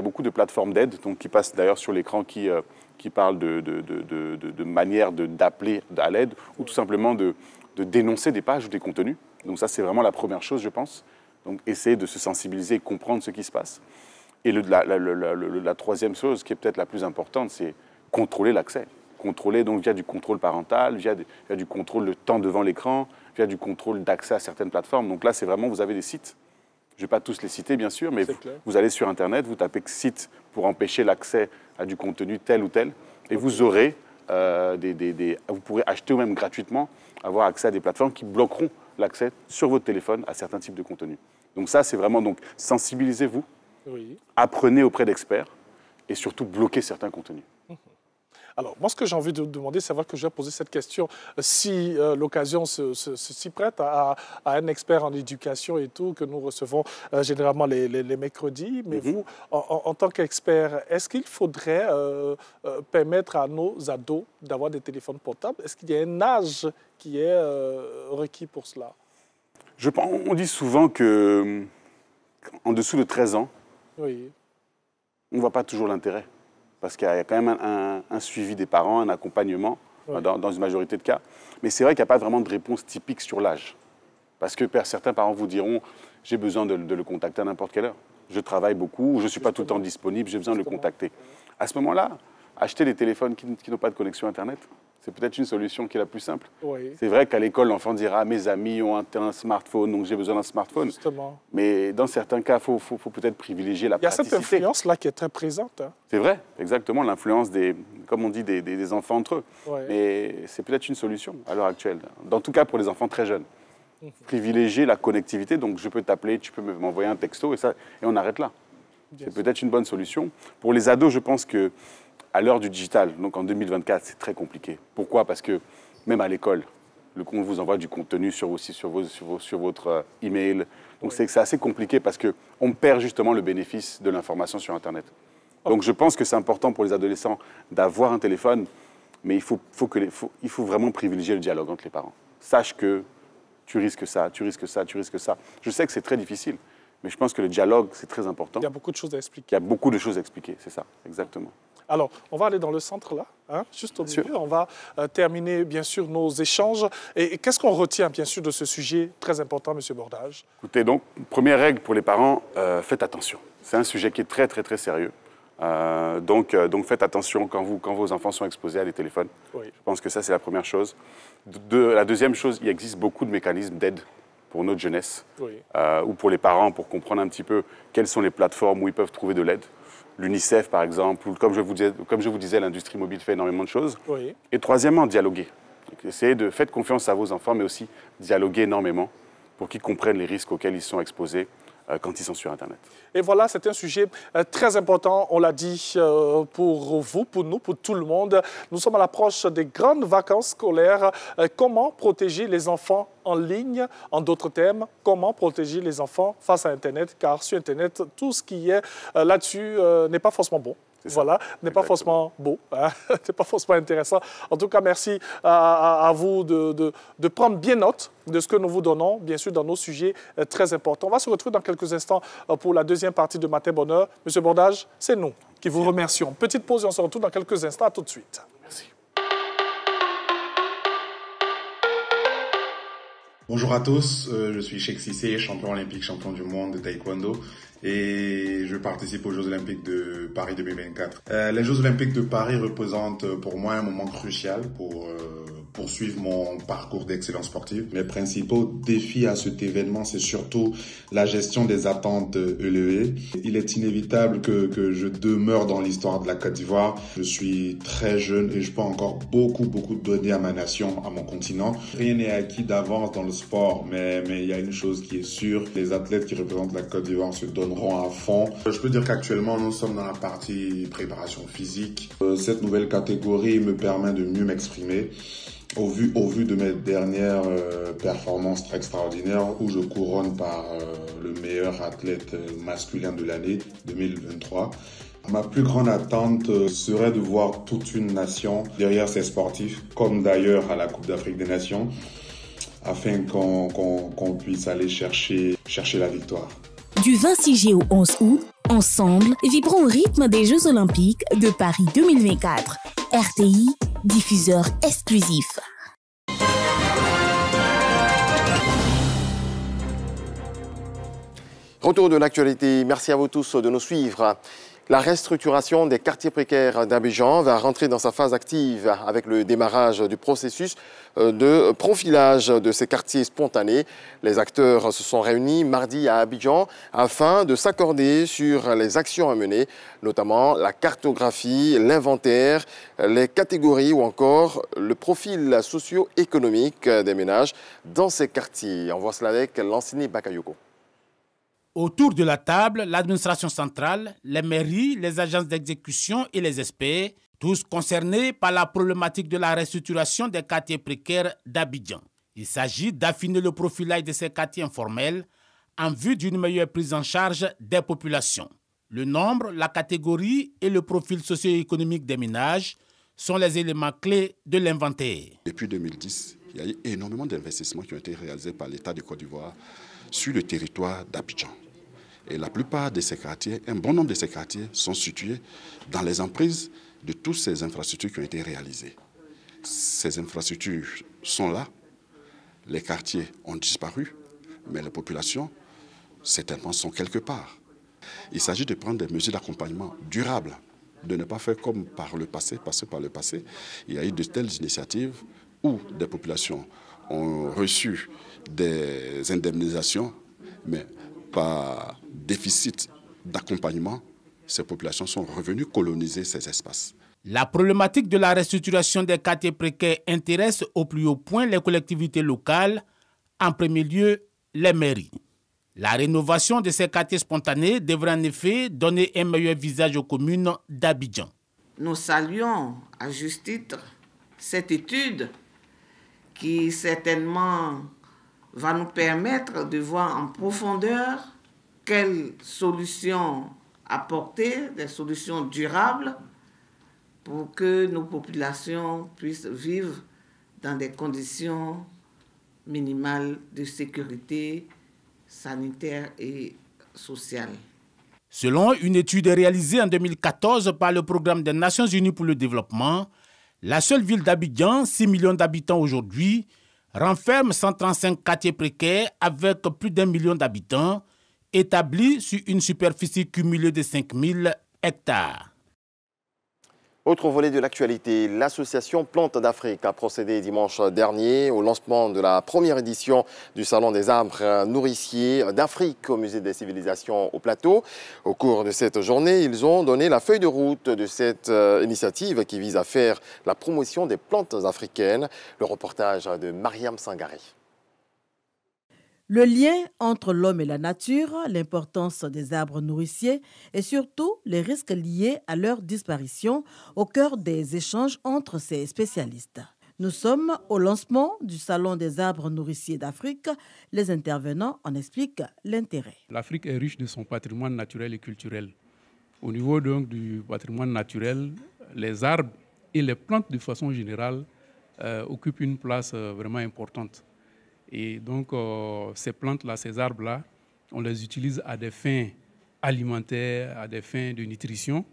beaucoup de plateformes d'aide qui passent d'ailleurs sur l'écran qui parlent de manière d'appeler à l'aide ou tout simplement de dénoncer des pages ou des contenus. Donc ça, c'est vraiment la première chose, je pense. Donc essayer de se sensibiliser et comprendre ce qui se passe. Et la troisième chose, qui est peut-être la plus importante, c'est contrôler l'accès. Contrôler donc via du contrôle parental, via du contrôle de temps devant l'écran, via du contrôle d'accès à certaines plateformes. Donc là, c'est vraiment, vous avez des sites. Je ne vais pas tous les citer, bien sûr, mais vous allez sur Internet, vous tapez site pour empêcher l'accès à du contenu tel ou tel, et vous aurez vous pourrez acheter ou même gratuitement avoir accès à des plateformes qui bloqueront l'accès sur votre téléphone à certains types de contenus. Donc ça, c'est vraiment, sensibilisez-vous, apprenez auprès d'experts et surtout bloquez certains contenus. Alors, moi, ce que j'ai envie de demander, c'est vrai que je vais poser cette question, si l'occasion s'y prête à un expert en éducation et tout, que nous recevons généralement les mercredis. Mais vous, en tant qu'expert, est-ce qu'il faudrait permettre à nos ados d'avoir des téléphones portables? Est-ce qu'il y a un âge qui est requis pour cela? On dit souvent qu'en dessous de 13 ans, on ne voit pas toujours l'intérêt. Parce qu'il y a quand même un suivi des parents, un accompagnement, dans une majorité de cas. Mais c'est vrai qu'il n'y a pas vraiment de réponse typique sur l'âge. Parce que certains parents vous diront « j'ai besoin de le contacter à n'importe quelle heure. Je travaille beaucoup, je ne suis pas tout le temps disponible, j'ai besoin de le contacter. » À ce moment-là, acheter des téléphones qui n'ont pas de connexion Internet, c'est peut-être une solution qui est la plus simple. C'est vrai qu'à l'école, l'enfant dira « mes amis ont un smartphone, donc j'ai besoin d'un smartphone ». Mais dans certains cas, il faut peut-être privilégier la praticité. Il y a cette influence-là qui est très présente. C'est vrai, exactement, l'influence comme on dit, des enfants entre eux. Mais c'est peut-être une solution à l'heure actuelle, en tout cas pour les enfants très jeunes. Privilégier la connectivité, donc je peux t'appeler, tu peux m'envoyer un texto et on arrête là. C'est peut-être une bonne solution. Pour les ados, je pense que à l'heure du digital, donc en 2024, c'est très compliqué. Pourquoi? Parce que même à l'école, on vous envoie du contenu sur votre email. Donc c'est assez compliqué parce qu'on perd justement le bénéfice de l'information sur Internet. Donc je pense que c'est important pour les adolescents d'avoir un téléphone, mais il faut vraiment privilégier le dialogue entre les parents. Sache que tu risques ça, tu risques ça, tu risques ça. Je sais que c'est très difficile, mais je pense que le dialogue, c'est très important. Il y a beaucoup de choses à expliquer. Il y a beaucoup de choses à expliquer, c'est ça, exactement. Alors, on va aller dans le centre, là, juste au milieu. On va terminer, bien sûr, nos échanges. Et qu'est-ce qu'on retient, bien sûr, de ce sujet très important, M. Bordage? Écoutez, donc, première règle pour les parents, faites attention. C'est un sujet qui est très, très, très sérieux. Donc faites attention quand vos enfants sont exposés à des téléphones. Oui. Je pense que ça, c'est la première chose. La deuxième chose, il existe beaucoup de mécanismes d'aide pour notre jeunesse, ou pour les parents, pour comprendre un petit peu quelles sont les plateformes où ils peuvent trouver de l'aide. L'UNICEF, par exemple, ou comme je vous disais, l'industrie mobile fait énormément de choses. Oui. Et troisièmement, dialoguer. Faites confiance à vos enfants, mais aussi dialoguer énormément pour qu'ils comprennent les risques auxquels ils sont exposés quand ils sont sur Internet. Et voilà, c'est un sujet très important, on l'a dit, pour vous, pour nous, pour tout le monde. Nous sommes à l'approche des grandes vacances scolaires. Comment protéger les enfants en ligne? En d'autres termes, comment protéger les enfants face à Internet? Car sur Internet, tout ce qui est là-dessus n'est pas forcément bon. Voilà, n'est pas forcément beau, hein, n'est pas forcément intéressant. En tout cas, merci à vous de prendre bien note de ce que nous vous donnons, bien sûr, dans nos sujets très importants. On va se retrouver dans quelques instants pour la deuxième partie de Matin Bonheur. Monsieur Bordage, c'est nous qui vous remercions. Petite pause et on se retrouve dans quelques instants. À tout de suite. Merci. Bonjour à tous, je suis Cheikh Cissé, champion olympique, champion du monde de taekwondo et je participe aux Jeux Olympiques de Paris 2024. Les Jeux Olympiques de Paris représentent pour moi un moment crucial pour poursuivre mon parcours d'excellence sportive. Mes principaux défis à cet événement, c'est surtout la gestion des attentes élevées. Il est inévitable que je demeure dans l'histoire de la Côte d'Ivoire. Je suis très jeune et je peux encore beaucoup donner à ma nation, à mon continent. Rien n'est acquis d'avance dans le sport, mais il y a une chose qui est sûre, les athlètes qui représentent la Côte d'Ivoire se donneront à fond. Je peux dire qu'actuellement, nous sommes dans la partie préparation physique. Cette nouvelle catégorie me permet de mieux m'exprimer. Au vu de mes dernières performances très extraordinaires où je couronne par le meilleur athlète masculin de l'année 2023. Ma plus grande attente serait de voir toute une nation derrière ces sportifs, comme d'ailleurs à la Coupe d'Afrique des Nations, afin qu'on puisse aller chercher la victoire. Du 26 juillet au 11 août, ensemble, vibrons au rythme des Jeux Olympiques de Paris 2024. RTI, diffuseur exclusif. Retour de l'actualité. Merci à vous tous de nous suivre. La restructuration des quartiers précaires d'Abidjan va rentrer dans sa phase active avec le démarrage du processus de profilage de ces quartiers spontanés. Les acteurs se sont réunis mardi à Abidjan afin de s'accorder sur les actions à mener, notamment la cartographie, l'inventaire, les catégories ou encore le profil socio-économique des ménages dans ces quartiers. On voit cela avec Lansini Bakayoko. Autour de la table, l'administration centrale, les mairies, les agences d'exécution et les experts, tous concernés par la problématique de la restructuration des quartiers précaires d'Abidjan. Il s'agit d'affiner le profilage de ces quartiers informels en vue d'une meilleure prise en charge des populations. Le nombre, la catégorie et le profil socio-économique des ménages sont les éléments clés de l'inventaire. Depuis 2010, il y a eu énormément d'investissements qui ont été réalisés par l'État de Côte d'Ivoire sur le territoire d'Abidjan. Et la plupart de ces quartiers, un bon nombre de ces quartiers sont situés dans les emprises de toutes ces infrastructures qui ont été réalisées. Ces infrastructures sont là, les quartiers ont disparu, mais les populations, certainement, sont quelque part. Il s'agit de prendre des mesures d'accompagnement durables, de ne pas faire comme par le passé, parce que par le passé, il y a eu de telles initiatives où des populations ont reçu des indemnisations, mais par déficit d'accompagnement, ces populations sont revenues coloniser ces espaces. La problématique de la restructuration des quartiers précaires intéresse au plus haut point les collectivités locales, en premier lieu les mairies. La rénovation de ces quartiers spontanés devrait en effet donner un meilleur visage aux communes d'Abidjan. Nous saluons à juste titre cette étude qui certainement va nous permettre de voir en profondeur quelles solutions apporter, des solutions durables pour que nos populations puissent vivre dans des conditions minimales de sécurité sanitaire et sociale. Selon une étude réalisée en 2014 par le Programme des Nations Unies pour le développement, la seule ville d'Abidjan, 6 millions d'habitants aujourd'hui, renferme 135 quartiers précaires avec plus d'1 million d'habitants, établis sur une superficie cumulée de 5000 hectares. Autre volet de l'actualité, l'association Plantes d'Afrique a procédé dimanche dernier au lancement de la première édition du Salon des arbres nourriciers d'Afrique au Musée des civilisations au Plateau. Au cours de cette journée, ils ont donné la feuille de route de cette initiative qui vise à faire la promotion des plantes africaines. Le reportage de Mariam Sangari. Le lien entre l'homme et la nature, l'importance des arbres nourriciers et surtout les risques liés à leur disparition au cœur des échanges entre ces spécialistes. Nous sommes au lancement du Salon des arbres nourriciers d'Afrique. Les intervenants en expliquent l'intérêt. L'Afrique est riche de son patrimoine naturel et culturel. Au niveau donc du patrimoine naturel, les arbres et les plantes de façon générale occupent une place vraiment importante. Et donc, ces plantes-là, ces arbres-là, on les utilise à des fins alimentaires, à des fins de nutrition,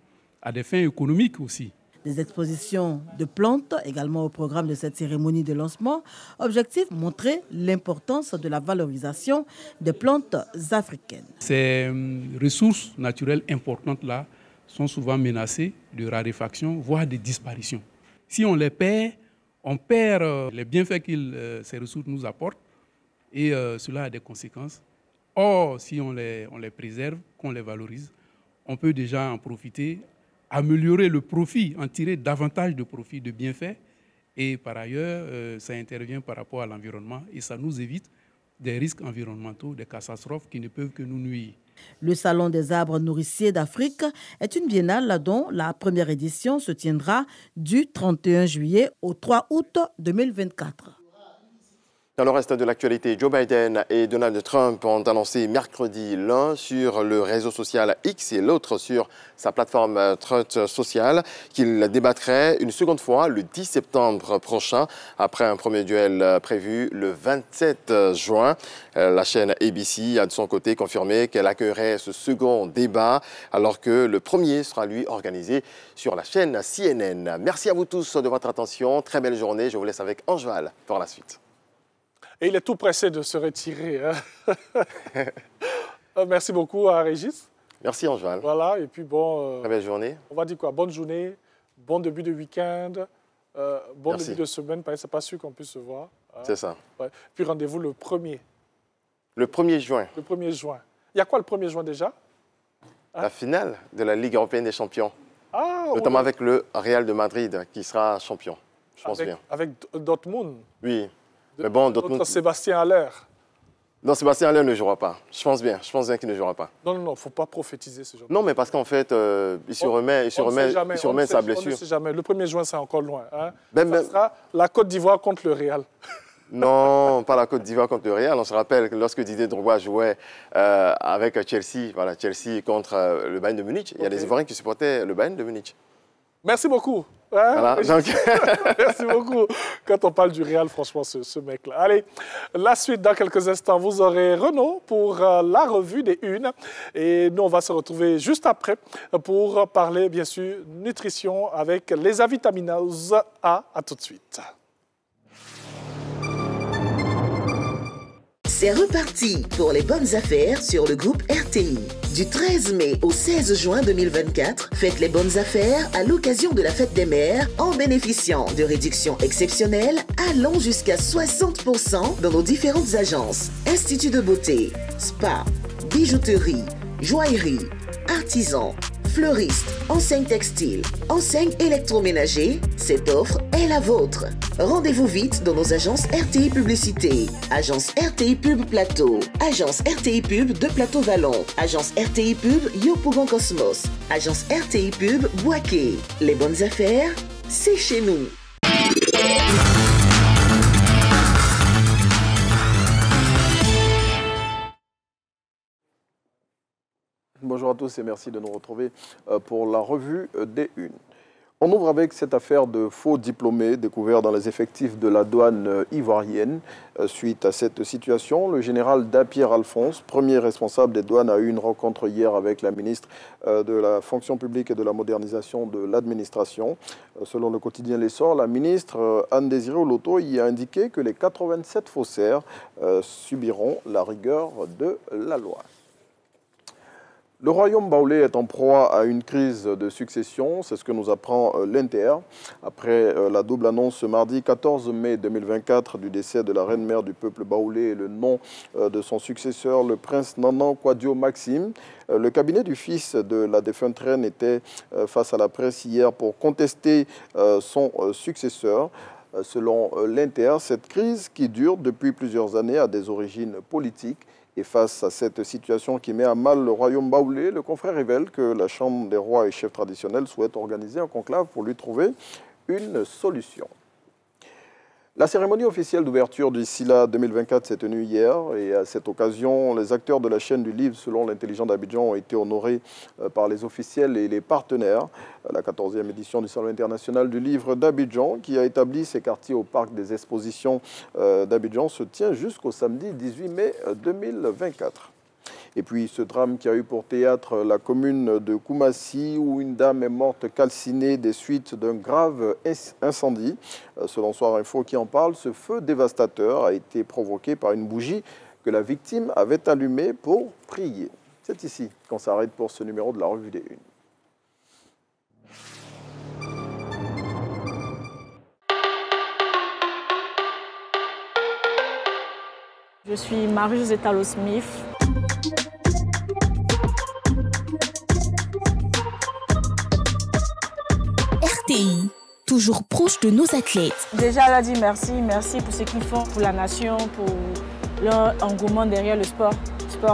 à des fins économiques aussi. Des expositions de plantes également au programme de cette cérémonie de lancement. Objectif, montrer l'importance de la valorisation des plantes africaines. Ces ressources naturelles importantes-là sont souvent menacées de raréfaction, voire de disparition. Si on les perd, on perd les bienfaits que ces ressources nous apportent et cela a des conséquences. Or, si on les préserve, qu'on les valorise, on peut déjà en profiter, améliorer le profit, en tirer davantage de profit, de bienfaits. Et par ailleurs, ça intervient par rapport à l'environnement et ça nous évite des risques environnementaux, des catastrophes qui ne peuvent que nous nuire. Le Salon des arbres nourriciers d'Afrique est une biennale dont la première édition se tiendra du 31 juillet au 3 août 2024. Dans le reste de l'actualité, Joe Biden et Donald Trump ont annoncé mercredi l'un sur le réseau social X et l'autre sur sa plateforme Truth Social qu'ils débattraient une seconde fois le 10 septembre prochain après un premier duel prévu le 27 juin. La chaîne ABC a de son côté confirmé qu'elle accueillerait ce second débat alors que le premier sera lui organisé sur la chaîne CNN. Merci à vous tous de votre attention. Très belle journée. Je vous laisse avec Angeval pour la suite. Et il est tout pressé de se retirer. Hein? Merci beaucoup à Régis. Merci Angeval. Voilà, et puis bon... Très belle journée. On va dire quoi? Bonne journée, bon début de week-end, bon début de semaine, parce que c'est pas sûr qu'on puisse se voir. Hein? C'est ça. Ouais. Puis rendez-vous le 1er. Le 1er juin. Le 1er juin. Il y a quoi le 1er juin déjà? Hein? La finale de la Ligue européenne des champions. Ah, notamment avec le Real de Madrid qui sera champion, je pense bien. Avec Dortmund? Oui. Mais bon, Notre Sébastien Haller. Non, Sébastien Haller ne jouera pas. Je pense bien qu'il ne jouera pas. Non, il ne faut pas prophétiser ce genre. Non, mais parce qu'en fait, il se remet de sa blessure. On ne sait jamais. Le 1er juin, c'est encore loin. Hein? Ça sera la Côte d'Ivoire contre le Real. Non, pas la Côte d'Ivoire contre le Real. On se rappelle que lorsque Didier Drogba jouait avec Chelsea, voilà, Chelsea contre le Bayern de Munich, il y a des Ivoiriens qui supportaient le Bayern de Munich. Merci beaucoup. Hein? Voilà, donc... Merci beaucoup. Quand on parle du Real, franchement, ce mec-là. Allez, la suite dans quelques instants. Vous aurez Renaud pour la revue des unes. Et nous, on va se retrouver juste après pour parler, bien sûr, nutrition avec les avitamineuses A. À tout de suite. C'est reparti pour les bonnes affaires sur le groupe RTI. Du 13 mai au 16 juin 2024, faites les bonnes affaires à l'occasion de la fête des mères en bénéficiant de réductions exceptionnelles allant jusqu'à 60% dans nos différentes agences. Institut de beauté, spa, bijouterie, joaillerie, artisans, fleuristes, enseignes textiles, enseignes électroménager, cette offre est la vôtre. Rendez-vous vite dans nos agences RTI Publicité, agence RTI Pub Plateau, agence RTI Pub de Plateau Vallon, agence RTI Pub Yopougon Cosmos, agence RTI Pub Boaké. Les bonnes affaires, c'est chez nous. Bonjour à tous et merci de nous retrouver pour la revue des unes. On ouvre avec cette affaire de faux diplômés découverts dans les effectifs de la douane ivoirienne. Suite à cette situation, le général Dapierre Alphonse, premier responsable des douanes, a eu une rencontre hier avec la ministre de la fonction publique et de la modernisation de l'administration. Selon le quotidien L'Essor, la ministre Anne-Désirée Oloto y a indiqué que les 87 faussaires subiront la rigueur de la loi. Le royaume baoulé est en proie à une crise de succession, c'est ce que nous apprend l'Inter. Après la double annonce ce mardi 14 mai 2024 du décès de la reine-mère du peuple baoulé et le nom de son successeur, le prince Nanan Kouadio Maxime, le cabinet du fils de la défunte reine était face à la presse hier pour contester son successeur. Selon l'Inter, cette crise qui dure depuis plusieurs années a des origines politiques. Et face à cette situation qui met à mal le royaume baoulé, le confrère révèle que la Chambre des rois et chefs traditionnels souhaite organiser un conclave pour lui trouver une solution. La cérémonie officielle d'ouverture du SILA 2024 s'est tenue hier et à cette occasion, les acteurs de la chaîne du livre selon l'intelligent d'Abidjan ont été honorés par les officiels et les partenaires. La 14e édition du Salon international du livre d'Abidjan, qui a établi ses quartiers au parc des expositions d'Abidjan, se tient jusqu'au samedi 18 mai 2024. Et puis ce drame qui a eu pour théâtre la commune de Koumassi où une dame est morte calcinée des suites d'un grave incendie. Selon Soir Info qui en parle, ce feu dévastateur a été provoqué par une bougie que la victime avait allumée pour prier. C'est ici qu'on s'arrête pour ce numéro de la Revue des Unes. Je suis Marie-Josée Tallo-Smith. RTI, toujours proche de nos athlètes. Déjà, elle a dit merci pour ce qu'ils font pour la nation, pour leur engouement derrière le sport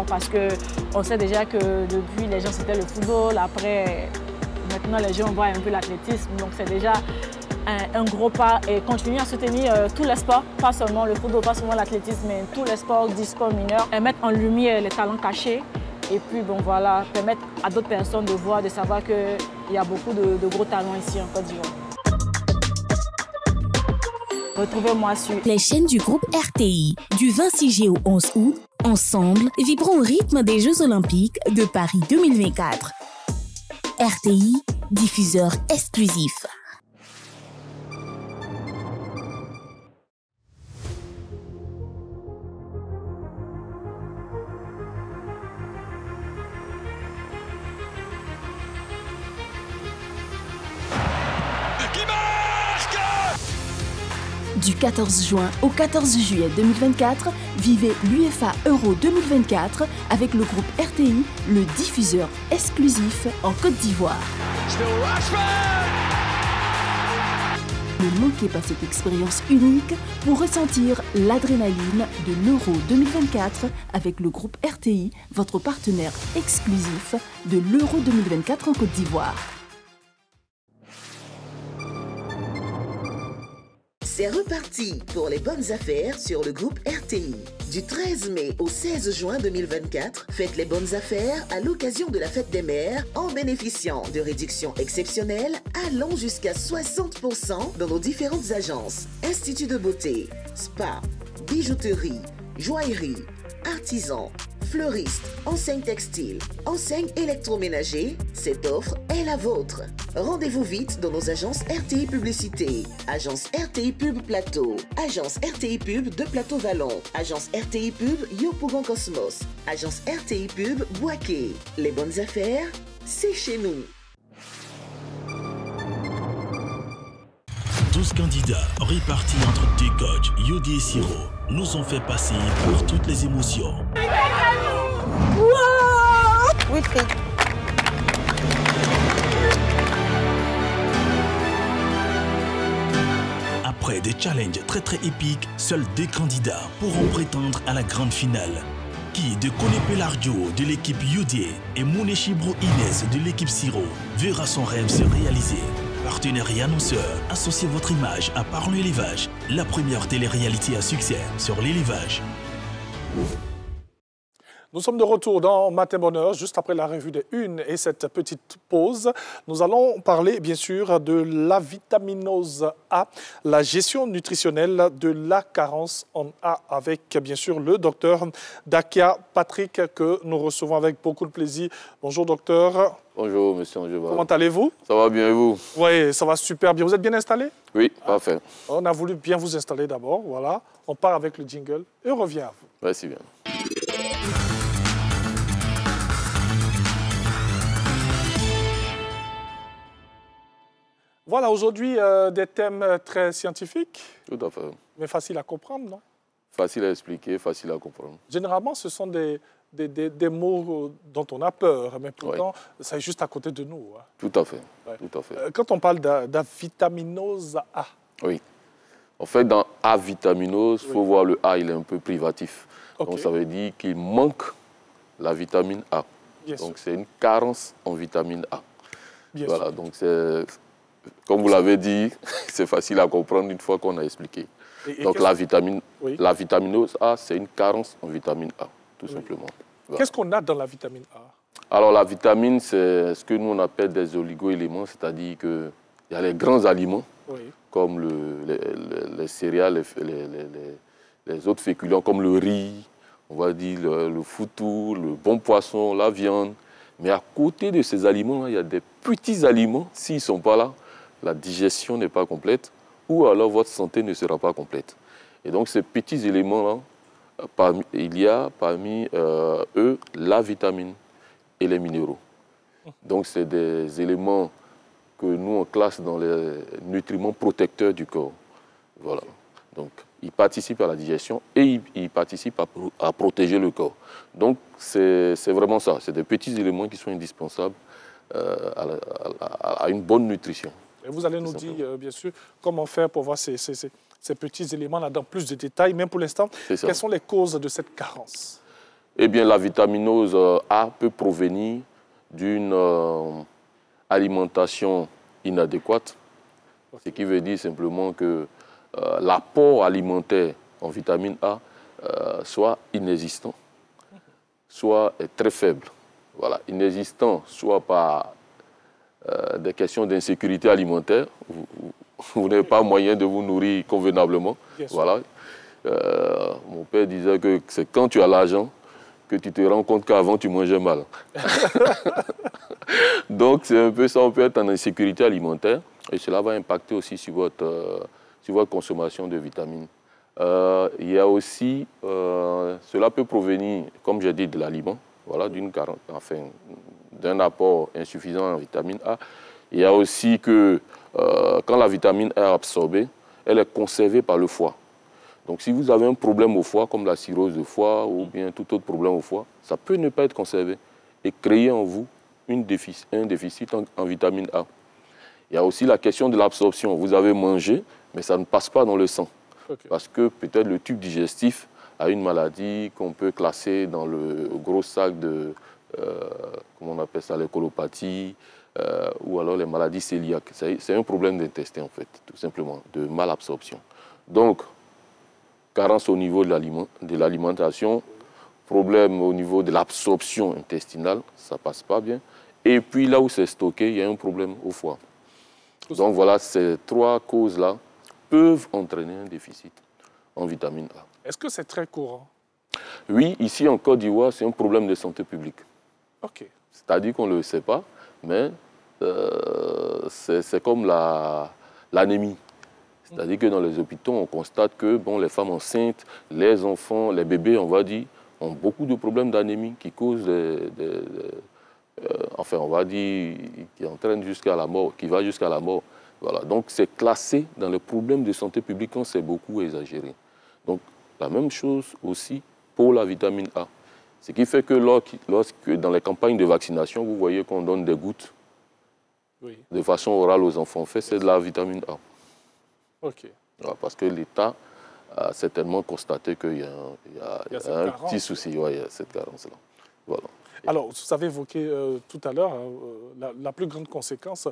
parce qu'on sait déjà que depuis les gens c'était le football, après maintenant les gens voient un peu l'athlétisme, donc c'est déjà un gros pas et continuer à soutenir tous les sports, pas seulement le football, pas seulement l'athlétisme, mais tous les sports, dits sports mineurs, et mettre en lumière les talents cachés et puis bon voilà, permettre à d'autres personnes de voir, de savoir qu'il y a beaucoup de gros talents ici en Côte d'Ivoire. Retrouvez-moi sur les chaînes du groupe RTI, du 26 juillet au 11 août, ensemble, vibrons au rythme des Jeux Olympiques de Paris 2024. RTI, diffuseur exclusif. Du 14 juin au 14 juillet 2024, vivez l'UEFA Euro 2024 avec le groupe RTI, le diffuseur exclusif en Côte d'Ivoire. Ne manquez pas cette expérience unique pour ressentir l'adrénaline de l'Euro 2024 avec le groupe RTI, votre partenaire exclusif de l'Euro 2024 en Côte d'Ivoire. C'est reparti pour les bonnes affaires sur le groupe RTI. Du 13 mai au 16 juin 2024, faites les bonnes affaires à l'occasion de la fête des mères en bénéficiant de réductions exceptionnelles allant jusqu'à 60% dans nos différentes agences. Institut de beauté, spa, bijouterie, joaillerie, artisans, fleuristes, enseignes textiles, enseignes électroménager, cette offre est la vôtre. Rendez-vous vite dans nos agences RTI Publicité, agence RTI Pub Plateau, agence RTI Pub de Plateau Vallon, agence RTI Pub Yopougon Cosmos, agence RTI Pub Boaké. Les bonnes affaires, c'est chez nous. 12 candidats répartis entre deux coachs, Yodi et Siro, nous ont fait passer par toutes les émotions. Oui, Après des challenges très épiques, seuls 2 candidats pourront prétendre à la grande finale. Qui de Koné Larjo de l'équipe Yodi et Mouné Chibro Inès de l'équipe Siro verra son rêve se réaliser. Partenaires et annonceurs, associez votre image à Parlons Élevage, la première télé-réalité à succès sur l'élevage. Nous sommes de retour dans Matin Bonheur, juste après la revue des Unes et cette petite pause. Nous allons parler bien sûr de la vitaminose A, la gestion nutritionnelle de la carence en A, avec bien sûr le docteur Dakia Patrick que nous recevons avec beaucoup de plaisir. Bonjour docteur. Bonjour monsieur Angeva. Comment allez-vous? Ça va bien et vous? Oui, ça va super bien. Vous êtes bien installé? Oui, parfait. On a voulu bien vous installer d'abord, voilà. On part avec le jingle et on revient à vous. Merci bien. Voilà, aujourd'hui, des thèmes très scientifiques. Tout à fait. Mais faciles à comprendre, non? Facile à expliquer, facile à comprendre. Généralement, ce sont des mots dont on a peur, mais pourtant, c'est juste à côté de nous. Hein. Tout à fait. Ouais. Tout à fait. Quand on parle d'avitaminose A. Oui. En fait, dans avitaminose, il faut voir le A, il est un peu privatif. Okay. Donc, ça veut dire qu'il manque la vitamine A. Donc, c'est une carence en vitamine A. Voilà, donc c'est, comme vous l'avez dit, c'est facile à comprendre une fois qu'on a expliqué. Donc, la vitaminose A, c'est une carence en vitamine A, tout simplement. Voilà. Qu'est-ce qu'on a dans la vitamine A? Alors, la vitamine, c'est ce que nous, on appelle des oligo-éléments, c'est-à-dire qu'il y a les grands aliments, comme les céréales, les autres féculents, comme le riz, on va dire le foutou, le bon poisson, la viande. Mais à côté de ces aliments, il y a des petits aliments. S'ils ne sont pas là, la digestion n'est pas complète ou alors votre santé ne sera pas complète. Et donc, ces petits éléments-là, il y a parmi eux la vitamine et les minéraux. Donc, c'est des éléments que nous, on classe dans les nutriments protecteurs du corps. Voilà. Donc, ils participent à la digestion et ils participent à protéger le corps. Donc, c'est vraiment ça. C'est des petits éléments qui sont indispensables à une bonne nutrition. Et vous allez nous dire, bien sûr, comment faire pour voir ces petits éléments-là dans plus de détails. Même pour l'instant, quelles sont les causes de cette carence? Eh bien, la vitaminose A peut provenir d'une alimentation inadéquate, ce qui veut dire simplement que l'apport alimentaire en vitamine A soit inexistant, soit très faible. Voilà, inexistant, soit par des questions d'insécurité alimentaire, vous n'avez pas moyen de vous nourrir convenablement. Voilà. Mon père disait que c'est quand tu as l'argent que tu te rends compte qu'avant tu mangeais mal. Donc c'est un peu ça, on peut être en insécurité alimentaire et cela va impacter aussi sur votre consommation de vitamines. Il y a aussi, cela peut provenir, comme j'ai dit, de l'aliment, voilà, d'un apport insuffisant en vitamine A. Il y a aussi que quand la vitamine A est absorbée, elle est conservée par le foie. Donc si vous avez un problème au foie, comme la cirrhose de foie ou bien tout autre problème au foie, ça peut ne pas être conservé et créer en vous un déficit en vitamine A. Il y a aussi la question de l'absorption. Vous avez mangé, mais ça ne passe pas dans le sang. Parce que peut-être le tube digestif a une maladie qu'on peut classer dans le gros sac de, comment on appelle ça, les colopathie, ou alors les maladies cœliaques. C'est un problème d'intestin, en fait, tout simplement, de malabsorption. Donc, carence au niveau de l'alimentation, problème au niveau de l'absorption intestinale, ça ne passe pas bien. Et puis là où c'est stocké, il y a un problème au foie. Donc voilà, ces trois causes-là peuvent entraîner un déficit en vitamine A. Est-ce que c'est très courant? Oui, ici en Côte d'Ivoire, c'est un problème de santé publique. Ok. C'est-à-dire qu'on ne le sait pas, mais c'est comme l'anémie. C'est-à-dire que dans les hôpitaux, on constate que les femmes enceintes, les enfants, les bébés, on va dire, ont beaucoup de problèmes d'anémie qui causent enfin, on va dire, qui entraînent jusqu'à la mort, qui va jusqu'à la mort. Voilà. Donc, c'est classé dans les problèmes de santé publique quand c'est beaucoup exagéré. Donc, la même chose aussi pour la vitamine A. Ce qui fait que lorsque dans les campagnes de vaccination, vous voyez qu'on donne des gouttes de façon orale aux enfants. En fait, c'est de la vitamine A. Ok. Voilà, parce que l'État a certainement constaté qu'il y a un petit souci. Ouais, il y a cette carence-là. Voilà. Alors, vous avez évoqué tout à l'heure, la plus grande conséquence,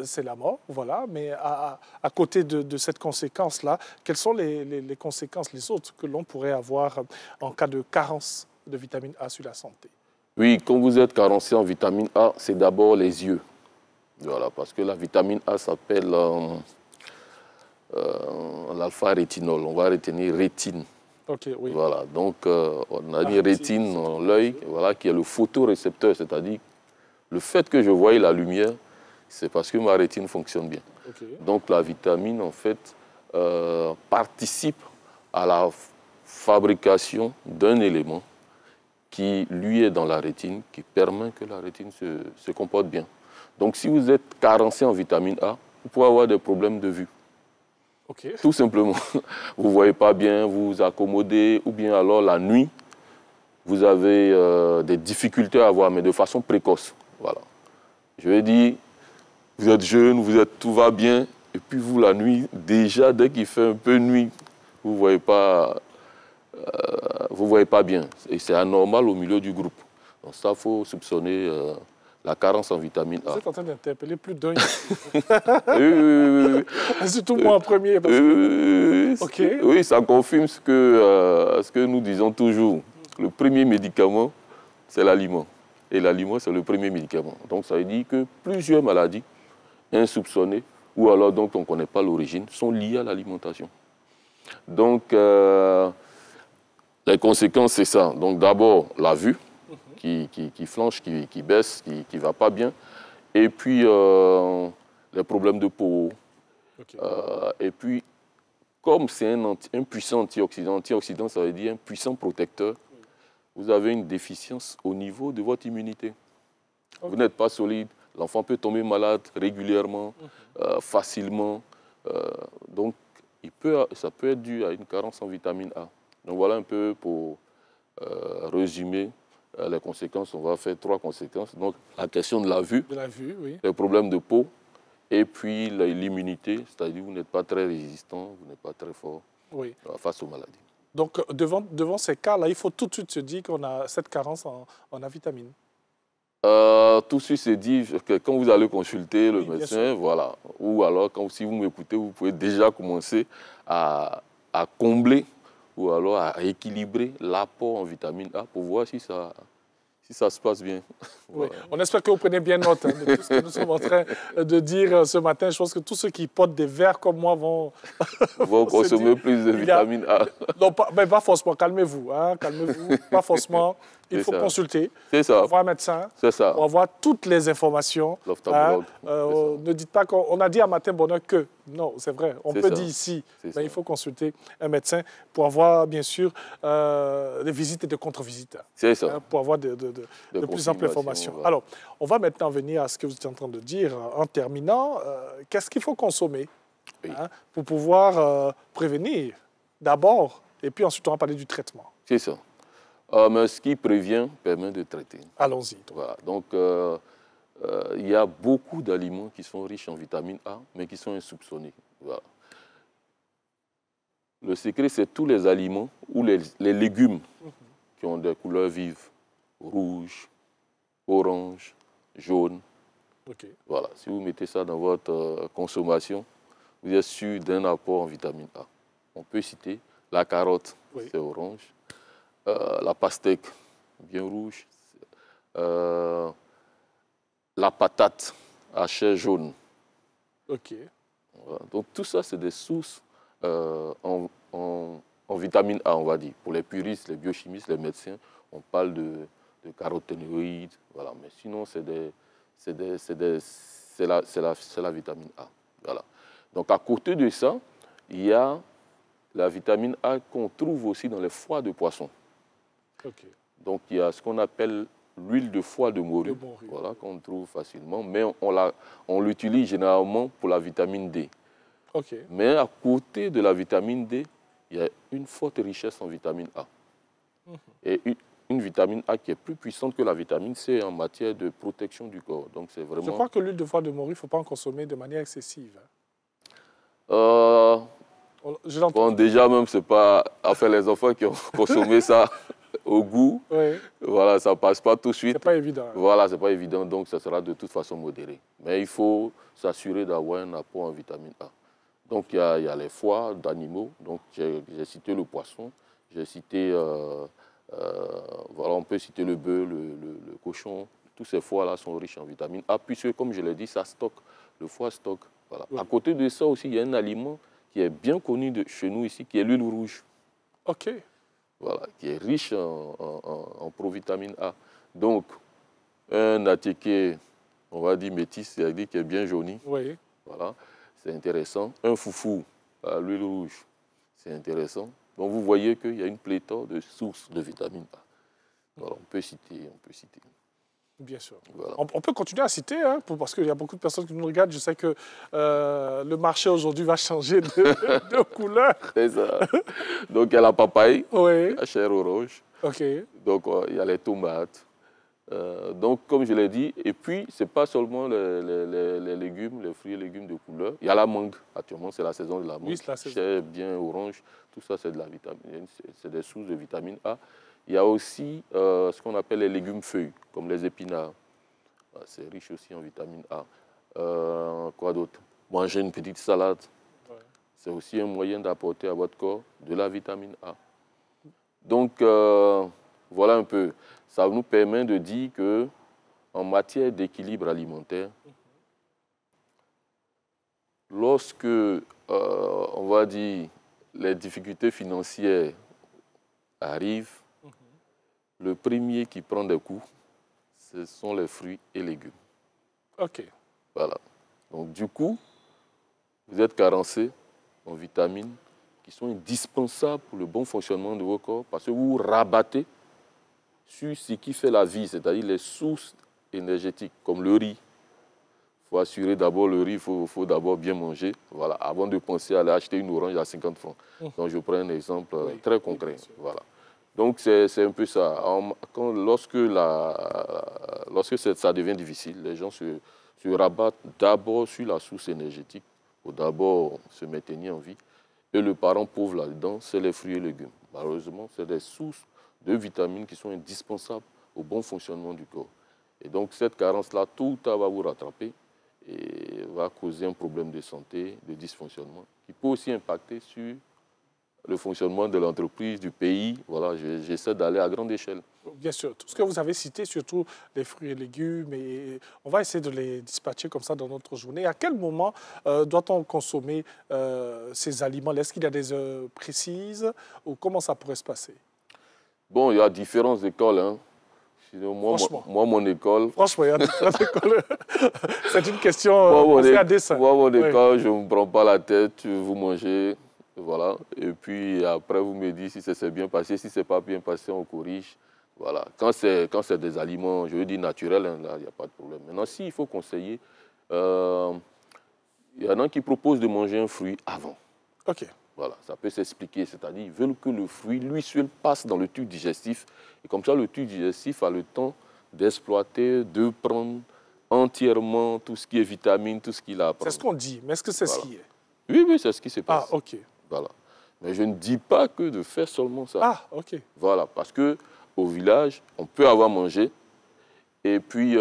c'est la mort, voilà. Mais à côté de cette conséquence-là, quelles sont les conséquences, les autres, que l'on pourrait avoir en cas de carence de vitamine A sur la santé? Oui, quand vous êtes carencé en vitamine A, c'est d'abord les yeux. Voilà, parce que la vitamine A s'appelle l'alpha-rétinol. On va retenir rétine. Okay, oui. Voilà, donc on a dit rétine dans l'œil, voilà, qui est le photorécepteur, c'est-à-dire le fait que je voie la lumière, c'est parce que ma rétine fonctionne bien. Okay. Donc la vitamine, en fait, participe à la fabrication d'un élément qui, lui, est dans la rétine, qui permet que la rétine se comporte bien. Donc si vous êtes carencé en vitamine A, vous pouvez avoir des problèmes de vue. Okay. Tout simplement. Vous ne voyez pas bien, vous vous accommodez, ou bien alors la nuit, vous avez des difficultés à voir, mais de façon précoce. Voilà. Je vais dire, vous êtes jeune, tout va bien, et puis vous, la nuit, déjà, dès qu'il fait un peu nuit, vous ne voyez pas bien. Et c'est anormal au milieu du groupe. Donc ça, il faut soupçonner la carence en vitamine A. Vous êtes en train d'interpeller plus d'un. Oui. Surtout moi en premier. Parce que... Oui, ça confirme ce que nous disons toujours. Le premier médicament, c'est l'aliment. Et l'aliment, c'est le premier médicament. Donc ça veut dire que plusieurs maladies insoupçonnées, ou alors dont on ne connaît pas l'origine, sont liées à l'alimentation. Donc, les conséquences, c'est ça. Donc d'abord, la vue, qui flanche, qui baisse, qui ne va pas bien. Et puis, les problèmes de peau. Et puis, comme c'est un puissant antioxydant, ça veut dire un puissant protecteur, vous avez une déficience au niveau de votre immunité. Vous n'êtes pas solide, l'enfant peut tomber malade régulièrement, facilement. Donc, ça peut être dû à une carence en vitamine A. Donc voilà un peu pour résumer les conséquences. On va faire 3 conséquences. Donc la question de la vue, oui. Les problèmes de peau, et puis l'immunité, c'est-à-dire vous n'êtes pas très résistant, vous n'êtes pas très fort face aux maladies. Donc devant ces cas-là, il faut tout de suite se dire qu'on a cette carence en A vitamine. Tout de suite se dit que quand vous allez consulter le médecin, voilà. Ou alors, si vous m'écoutez, vous pouvez déjà commencer à combler ou alors à équilibrer l'apport en vitamine A pour voir si ça se passe bien. Oui. Voilà. On espère que vous prenez bien note de tout ce que nous sommes en train de dire ce matin. Je pense que tous ceux qui portent des verres comme moi vont consommer plus de vitamine A. Non, pas forcément. Calmez-vous. Hein, calmez-vous. Pas forcément. Il faut consulter. C'est ça. Voir un médecin. C'est ça. Pour avoir toutes les informations. Ne dites pas qu'on a dit à Matin Bonheur que. Non, c'est vrai. On peut dire ici. Mais il faut consulter un médecin pour avoir, bien sûr, des visites et des contre-visites. C'est ça. Pour avoir de plus amples informations. Voilà. Alors, on va maintenant venir à ce que vous êtes en train de dire. En terminant, qu'est-ce qu'il faut consommer pour pouvoir prévenir d'abord, et puis ensuite on va parler du traitement. C'est ça. Mais ce qui prévient permet de traiter. Allons-y. Voilà. Donc, il y a beaucoup d'aliments qui sont riches en vitamine A, mais qui sont insoupçonnés. Voilà. Le secret, c'est tous les aliments ou les légumes qui ont des couleurs vives, rouge, orange, jaune. Voilà. Si vous mettez ça dans votre consommation, vous êtes sûr d'un apport en vitamine A. On peut citer la carotte, c'est orange. La pastèque, bien rouge. La patate à chair jaune. Voilà. Donc tout ça, c'est des sources en vitamine A, on va dire. Pour les puristes, les biochimistes, les médecins, on parle de caroténoïdes. Voilà. Mais sinon, c'est la vitamine A. Voilà. Donc à côté de ça, il y a la vitamine A qu'on trouve aussi dans les foies de poisson. Donc il y a ce qu'on appelle l'huile de foie de morue, voilà, qu'on trouve facilement, mais on l'utilise généralement pour la vitamine D. Mais à côté de la vitamine D, il y a une forte richesse en vitamine A. Et une vitamine A qui est plus puissante que la vitamine C en matière de protection du corps. Donc c'est vraiment... Je crois que l'huile de foie de morue, il ne faut pas en consommer de manière excessive. Bon, déjà même, c'est pas... Enfin, les enfants qui ont consommé ça au goût, voilà, ça ne passe pas tout de suite. C'est pas évident. Voilà, c'est pas évident, donc ça sera de toute façon modéré. Mais il faut s'assurer d'avoir un apport en vitamine A. Donc il y a les foies d'animaux, donc j'ai cité le poisson, j'ai cité, voilà, on peut citer le bœuf, le cochon. Tous ces foies-là sont riches en vitamine A, puisque comme je l'ai dit, ça stocke, le foie stocke. Voilà. À côté de ça aussi, il y a un aliment qui est bien connu chez nous ici, qui est l'huile rouge. Voilà, qui est riche en provitamine A. Donc, un attiqué, on va dire métis, c'est-à-dire qui est bien jauni. Voilà, c'est intéressant. Un foufou à l'huile rouge, c'est intéressant. Donc, vous voyez qu'il y a une pléthore de sources de vitamine A. Voilà, on peut citer. Bien sûr. Voilà. On peut continuer à citer, hein, parce qu'il y a beaucoup de personnes qui nous regardent. Je sais que le marché aujourd'hui va changer de couleur. C'est ça. Donc, il y a la papaye, oui. la chair orange. OK. Donc, il y a les tomates. Donc, comme je l'ai dit, et puis, ce n'est pas seulement les légumes, les fruits et légumes de couleur. Il y a la mangue. Actuellement, c'est la saison de la mangue. Oui, c'est la saison. Chair bien orange. Tout ça, c'est de la vitamine. C'est des sources de vitamine A. Il y a aussi ce qu'on appelle les légumes feuilles, comme les épinards. C'est riche aussi en vitamine A. Quoi d'autre? Manger une petite salade. Ouais. C'est aussi un moyen d'apporter à votre corps de la vitamine A. Donc, voilà un peu. Ça nous permet de dire qu'en matière d'équilibre alimentaire, lorsque, on va dire, les difficultés financières arrivent, le premier qui prend des coups, ce sont les fruits et légumes. OK. Voilà. Donc, du coup, vous êtes carencé en vitamines qui sont indispensables pour le bon fonctionnement de vos corps parce que vous rabattez sur ce qui fait la vie, c'est-à-dire les sources énergétiques, comme le riz. Il faut assurer d'abord le riz, il faut d'abord bien manger, voilà, avant de penser à aller acheter une orange à 50 francs. Donc, je prends un exemple très concret. Voilà. Donc, c'est un peu ça. Lorsque ça devient difficile, les gens se rabattent d'abord sur la source énergétique pour d'abord se maintenir en vie. Et le parent pauvre là-dedans, c'est les fruits et légumes. Malheureusement, c'est des sources de vitamines qui sont indispensables au bon fonctionnement du corps. Et donc, cette carence-là, tout le temps va vous rattraper et va causer un problème de santé, de dysfonctionnement, qui peut aussi impacter sur le fonctionnement de l'entreprise, du pays. Voilà, j'essaie d'aller à grande échelle. Bien sûr. Tout ce que vous avez cité, surtout les fruits et légumes, et on va essayer de les dispatcher comme ça dans notre journée. À quel moment doit-on consommer ces aliments? Est-ce qu'il y a des heures précises ou comment ça pourrait se passer? Bon, il y a différentes écoles. Hein. Sinon, moi, mon école... Franchement, il y a différentes écoles. C'est une question à dessein. Moi, mon école, je ne me prends pas la tête, vous mangez... Voilà. Et puis après, vous me dites si ça s'est bien passé, si ce n'est pas bien passé, on corrige. Voilà. Quand c'est des aliments, je veux dire naturels, hein, là, il n'y a pas de problème. Maintenant, s'il faut conseiller, il y en a qui proposent de manger un fruit avant. OK. Voilà, ça peut s'expliquer. C'est-à-dire qu'ils veulent que le fruit, lui seul, passe dans le tube digestif. Et comme ça, le tube digestif a le temps d'exploiter, de prendre entièrement tout ce qui est vitamine, tout ce qu'il a à prendre. C'est ce qu'on dit, mais est-ce que c'est ce qui est? Oui, c'est ce qui se passe. Ah, OK. Voilà. Mais je ne dis pas que de faire seulement ça. Ah, OK. Voilà, parce qu'au village, on peut avoir mangé et puis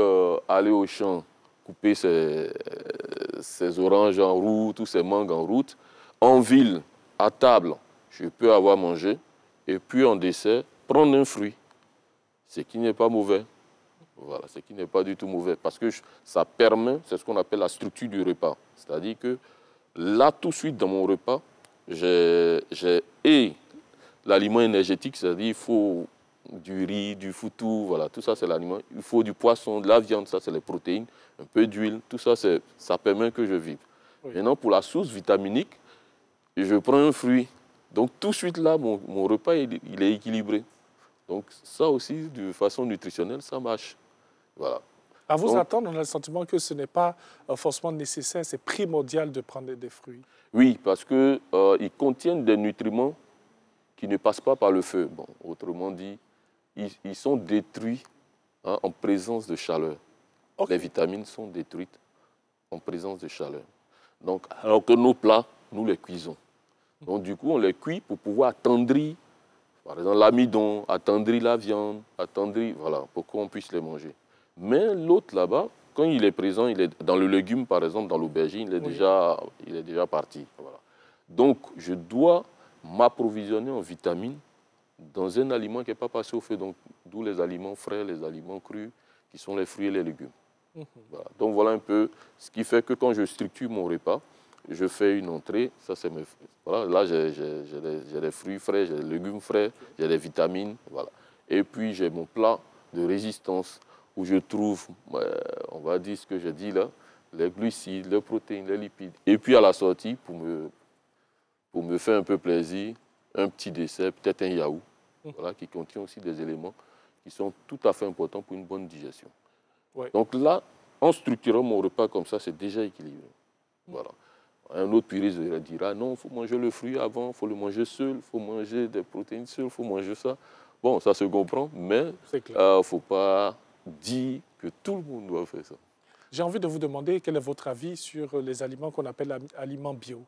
aller au champ, couper ses oranges en route ou ses mangues en route. En ville, à table, je peux avoir mangé et puis en dessert, prendre un fruit. Ce qui n'est pas mauvais. Voilà, ce qui n'est pas du tout mauvais parce que ça permet, c'est ce qu'on appelle la structure du repas. C'est-à-dire que là, tout de suite, dans mon repas, j'ai l'aliment énergétique, c'est-à-dire il faut du riz, du foutou, voilà, tout ça c'est l'aliment. Il faut du poisson, de la viande, ça c'est les protéines, un peu d'huile, tout ça, ça permet que je vive. Oui. Maintenant, pour la source vitaminique, je prends un fruit. Donc tout de suite là, mon repas, il est équilibré. Donc ça aussi, de façon nutritionnelle, ça marche. Voilà. À vous entendre, on a le sentiment que ce n'est pas forcément nécessaire, c'est primordial de prendre des fruits. Oui, parce qu'ils contiennent des nutriments qui ne passent pas par le feu. Bon, autrement dit, ils sont détruits en présence de chaleur. Okay. Les vitamines sont détruites en présence de chaleur. Donc, alors que nos plats, nous les cuisons. Donc, du coup, on les cuit pour pouvoir attendrir, par exemple, l'amidon, attendrir la viande, attendrir, voilà, pour qu'on puisse les manger. Mais l'autre là-bas, quand il est présent, il est dans le légume, par exemple, dans l'aubergine, il est déjà parti. Voilà. Donc, je dois m'approvisionner en vitamines dans un aliment qui n'est pas passé au feu. Donc, d'où les aliments frais, les aliments crus, qui sont les fruits et les légumes. Voilà. Donc, voilà un peu ce qui fait que quand je structure mon repas, je fais une entrée. Ça, c'est mes... Voilà, là, j'ai des fruits frais, j'ai des légumes frais, j'ai des vitamines. Voilà. Et puis, j'ai mon plat de résistance, où je trouve, on va dire ce que je dis là, les glucides, les protéines, les lipides. Et puis à la sortie, pour me faire un peu plaisir, un petit dessert, peut-être un yaourt, voilà, qui contient aussi des éléments qui sont tout à fait importants pour une bonne digestion. Oui. Donc là, en structurant mon repas comme ça, c'est déjà équilibré. Voilà. Un autre puriste dira non, il faut manger le fruit avant, il faut le manger seul, il faut manger des protéines seules, il faut manger ça. Bon, ça se comprend, mais il ne faut pas dire que tout le monde doit faire ça. J'ai envie de vous demander quel est votre avis sur les aliments qu'on appelle aliments bio.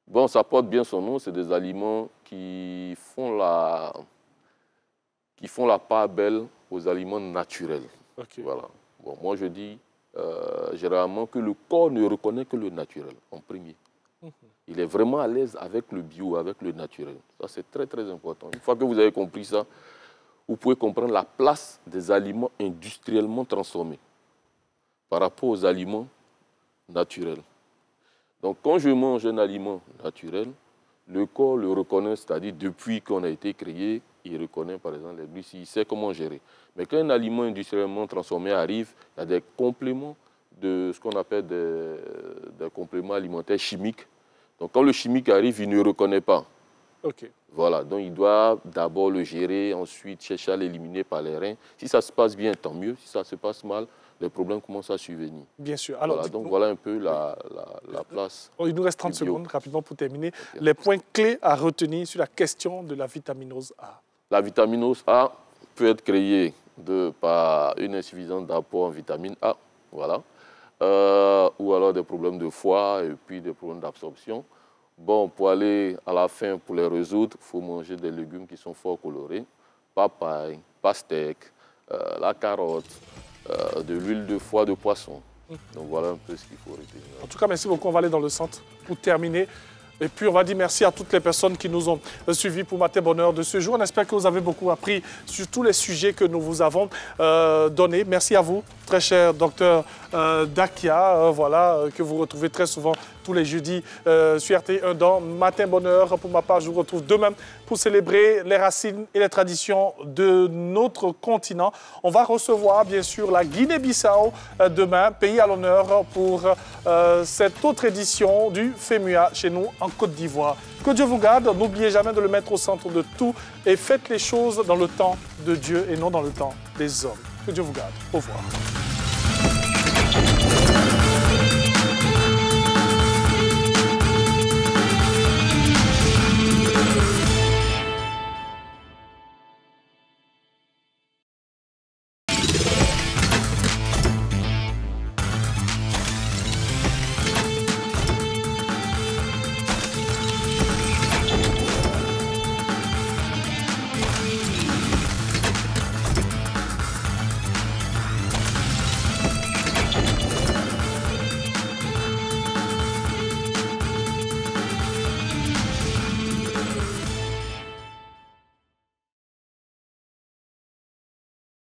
Bon, ça porte bien son nom, c'est des aliments qui font la part belle aux aliments naturels. Okay. Voilà. Bon, moi, je dis généralement que le corps ne reconnaît que le naturel en premier. Il est vraiment à l'aise avec le bio, avec le naturel. Ça, c'est très, très important. Une fois que vous avez compris ça, vous pouvez comprendre la place des aliments industriellement transformés par rapport aux aliments naturels. Donc, quand je mange un aliment naturel, le corps le reconnaît, c'est-à-dire depuis qu'on a été créé, il reconnaît par exemple les glucides, il sait comment gérer. Mais quand un aliment industriellement transformé arrive, il y a des compléments de ce qu'on appelle des compléments alimentaires chimiques. Donc quand le chimique arrive, il ne reconnaît pas. Okay. Voilà, donc il doit d'abord le gérer, ensuite chercher à l'éliminer par les reins. Si ça se passe bien, tant mieux. Si ça se passe mal, les problèmes commencent à survenir. Bien sûr. Alors, voilà, donc voilà un peu la place. Il nous reste 30 secondes rapidement pour terminer. Okay. Les points clés à retenir sur la question de la vitaminose A. La vitaminose A peut être créée par une insuffisance d'apport en vitamine A, voilà, ou alors des problèmes de foie et puis des problèmes d'absorption. Bon, pour aller à la fin, pour les résoudre, il faut manger des légumes qui sont fort colorés, papaye, pastèque, la carotte, de l'huile de foie de poisson. Donc voilà un peu ce qu'il faut retenir. En tout cas, merci beaucoup. On va aller dans le centre pour terminer. Et puis, on va dire merci à toutes les personnes qui nous ont suivis pour Matin Bonheur de ce jour. On espère que vous avez beaucoup appris sur tous les sujets que nous vous avons donnés. Merci à vous, très cher docteur Dakia, voilà, que vous retrouvez très souvent tous les jeudis sur RTI1 dans Matin Bonheur. Pour ma part, je vous retrouve demain pour célébrer les racines et les traditions de notre continent. On va recevoir, bien sûr, la Guinée-Bissau demain, pays à l'honneur pour cette autre édition du FEMUA chez nous en Côte d'Ivoire. Que Dieu vous garde, n'oubliez jamais de le mettre au centre de tout et faites les choses dans le temps de Dieu et non dans le temps des hommes. Que Dieu vous garde. Au revoir.